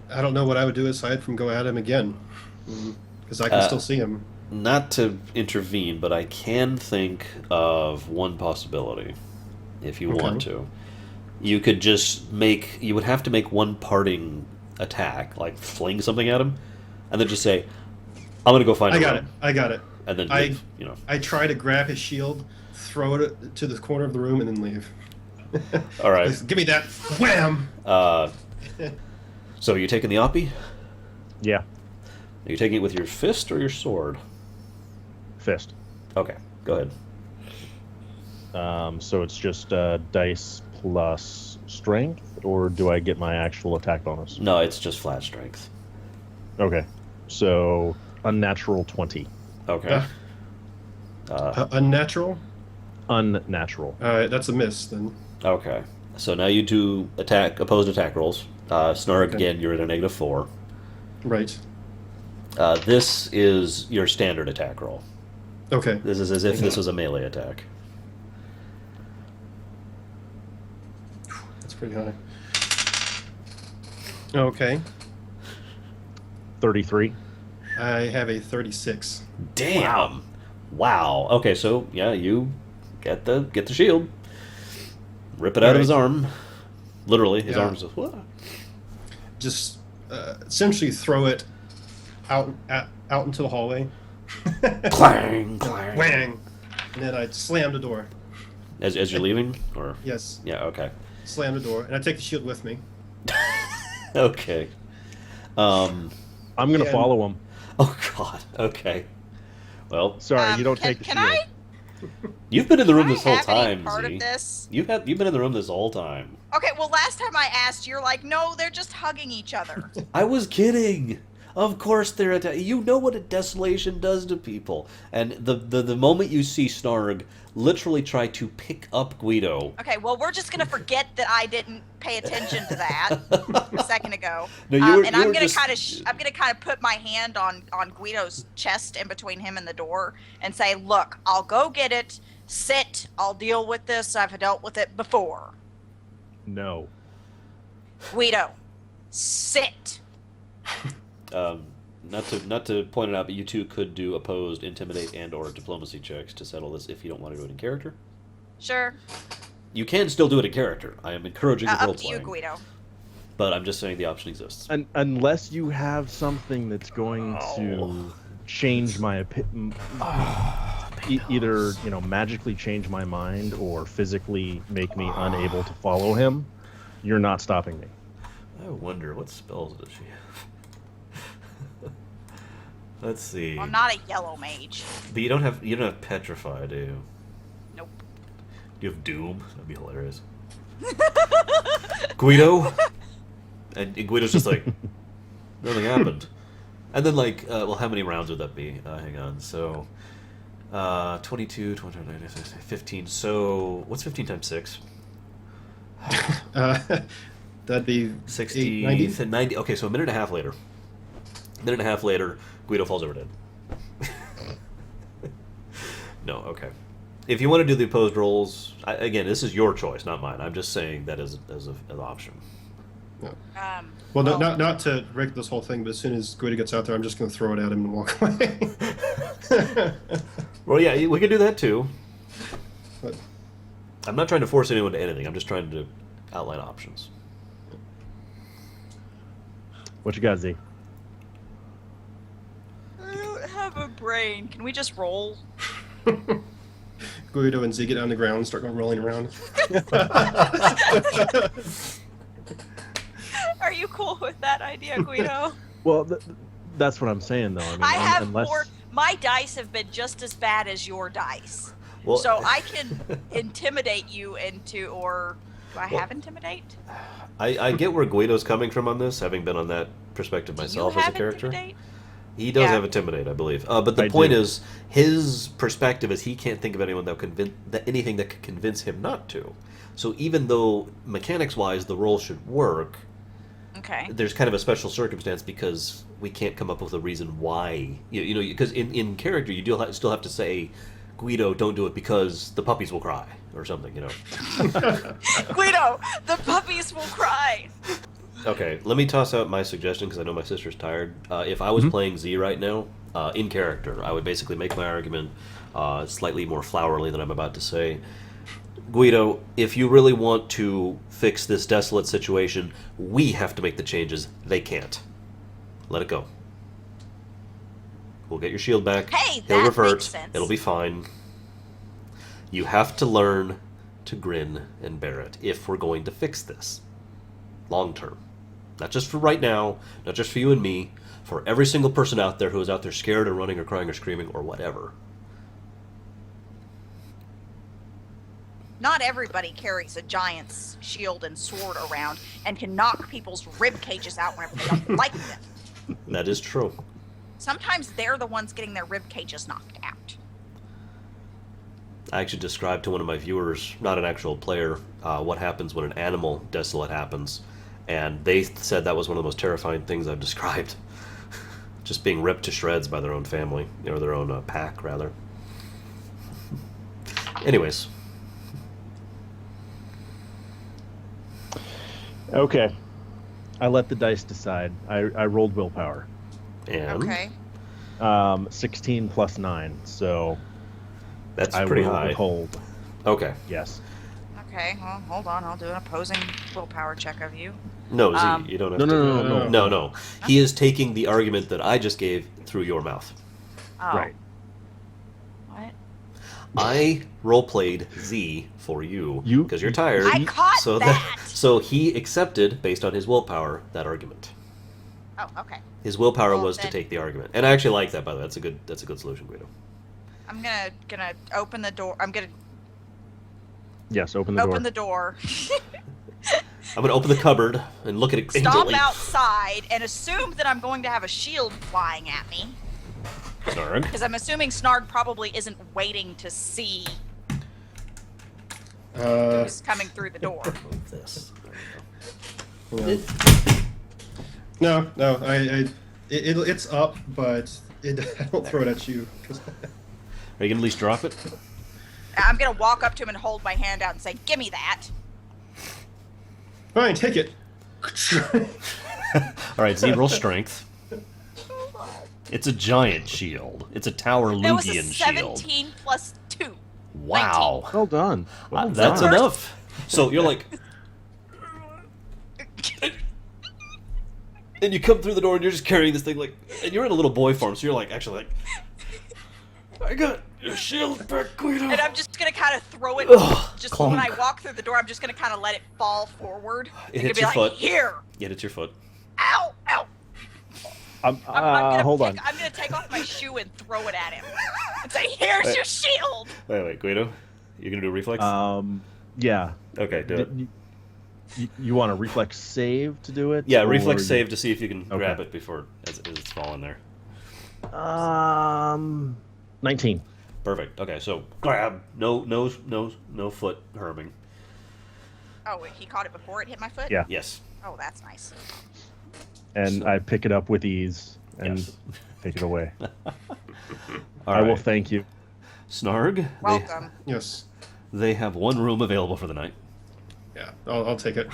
I don't know what I would do aside from go at him again, because I can still see him. Not to intervene, but I can think of one possibility, if you want to. You could you would have to make one parting attack, like fling something at him, and then just say, I'm going to go find a room. I got it. And then leave, I try to grab his shield, throw it to the corner of the room, and then leave. All right. Give me that. Wham! So you're taking the Oppie? Yeah. Are you taking it with your fist or your sword? Fist. Okay, go ahead. So it's just dice plus strength, or do I get my actual attack bonus? No, it's just flat strength. Okay. So unnatural 20. Okay. Unnatural? Unnatural. Alright, that's a miss then. Okay. So now you do opposed attack rolls. Snarg, again, you're at a -4. Right. This is your standard attack roll. Okay. This is as if this was a melee attack. That's pretty high. Okay. 33. I have a 36. Damn! Wow. Okay, so yeah, you get the shield, rip it out of his arm. Literally, his arm's just what? Just essentially throw it out into the hallway. Clang, clang. Whang! And then I slam the door. As you're leaving, or Yes. yeah, okay, Slam the door, and I take the shield with me. okay. I'm gonna And- follow him. Oh God. Okay. Well, Sorry, you don't take the can shield. you've been in the room Can this I whole have any time, part Z. of this? You've been in the room this whole time. Okay, well, last time I asked, you're like, no, they're just hugging each other. I was kidding. Of course they're you know what a desolation does to people. And the moment you see Snarg literally try to pick up Guido. Okay, well, we're just gonna forget that I didn't pay attention to that a second ago. No, And I'm gonna kind of put my hand on Guido's chest in between him and the door and say, look, I'll go get it. Sit. I'll deal with this. I've dealt with it before. No. Guido, sit. Not to point it out, but you two could do opposed, intimidate, and/or diplomacy checks to settle this if you don't want to do it in character. Sure. You can still do it in character. I am encouraging the role Up to you, playing, Guido. but I'm just saying the option exists. Unless you have something that's going to change my either magically change my mind or physically make me unable to follow him, you're not stopping me. I wonder what spells does she have. Let's see. I'm not a yellow mage. But you don't have petrify, do you? Nope. Do you have doom? That'd be hilarious. Guido, and Guido's just like, nothing happened. And then, like, well, how many rounds would that be? Hang on. So, 22, 29, 15. So, what's 15 times 6? That'd be 60, 90? 90. Okay, so a minute and a half later. Guido falls over dead. No, okay. If you want to do the opposed rolls, again, this is your choice, not mine. I'm just saying that as an option. Yeah. Well, not to break this whole thing, but as soon as Guido gets out there, I'm just going to throw it at him and walk away. Well, yeah, we could do that too. But, I'm not trying to force anyone to anything. I'm just trying to outline options. What you got, Z? I don't have a brain. Can we just roll? Guido and Z get on the ground and start going rolling around. Are you cool with that idea, Guido? Well, that's what I'm saying, though. I mean, I have unless... more. My dice have been just as bad as your dice. Well, So I can intimidate you into, or do I have intimidate? I get where Guido's coming from on this, having been on that perspective Do myself you as a have character. Intimidate? He does Yeah. have Intimidate, I believe. But the I point do. is, his perspective is he can't think of anyone anything that could convince him not to. So even though mechanics-wise the roll should work, Okay. there's kind of a special circumstance because we can't come up with a reason why. You know, because in character you still have to say, Guido, don't do it because the puppies will cry or something. You know. Guido, the puppies will cry. Okay, let me toss out my suggestion because I know my sister's tired. If I was playing Z right now, in character, I would basically make my argument slightly more flowery than I'm about to say. Guido, if you really want to fix this desolate situation, we have to make the changes. They can't. Let it go. We'll get your shield back. Hey, He'll that revert. makes sense. It'll be fine. You have to learn to grin and bear it if we're going to fix this. Long term. Not just for right now, not just for you and me, for every single person out there who is out there scared or running or crying or screaming or whatever. Not everybody carries a giant's shield and sword around and can knock people's rib cages out whenever they don't like them. That is true. Sometimes they're the ones getting their rib cages knocked out. I actually described to one of my viewers, not an actual player, what happens when an animal desolate happens. And they said that was one of the most terrifying things I've described. Just being ripped to shreds by their own family, or their own pack, rather. Anyways. Okay. I let the dice decide. I rolled willpower. And Okay. 16 plus 9, so that's I pretty will high. withhold. Okay. Yes. Okay, well, hold on. I'll do an opposing willpower check of you. No, Z, you don't have No, to. No. He is taking the argument that I just gave through your mouth. Oh. Right. What? I roleplayed Z for you You- because you're tired. I caught so that. So he accepted, based on his willpower, that argument. Oh, okay. His willpower Well, was to then- take the argument, and I actually like that. By the way, that's a good solution, Guido. I'm gonna open the door. I'm gonna Yes, open the open door. the door. I'm going to open the cupboard and look at it. Stomp outside and assume that I'm going to have a shield flying at me. Snarg. Because I'm assuming Snarg probably isn't waiting to see who's coming through the door. Move this. There we go. Yeah. No, it's up, but I don't throw it at you. Are you going to at least drop it? I'm gonna walk up to him and hold my hand out and say, "Give me that." Fine, take it. All right, Z, roll strength. It's a giant shield. It's a Tower That was a Lugian shield. 17 plus 2. Wow. Well done. Well That's done. enough. So you're like... And you come through the door and you're just carrying this thing like... And you're in a little boy form, so you're like, actually like... I got your shield back, Guido. And I'm just gonna kind of throw it. Ugh, Just when I clunk. walk through the door, I'm just gonna kind of let it fall forward. It and hits be your like, foot. Here. Yeah, it's your foot. Ow! Ow! I'm I'm gonna I'm gonna take off my shoe and throw it at him. And say, "Here's your shield." Wait, Guido. You're going to do a reflex? Yeah. okay, do it. You want a reflex save to do it? Yeah, or reflex you- save to see if you can Okay. grab it before as it's falling there. 19. Perfect. Okay, so grab. No foot harming. Oh, wait, he caught it before it hit my foot? Yeah. Yes. Oh, that's nice. And I pick it up with ease and Yes. take it away. All I will right. thank you. Snarg. Welcome. Yes. They have one room available for the night. Yeah, I'll take it.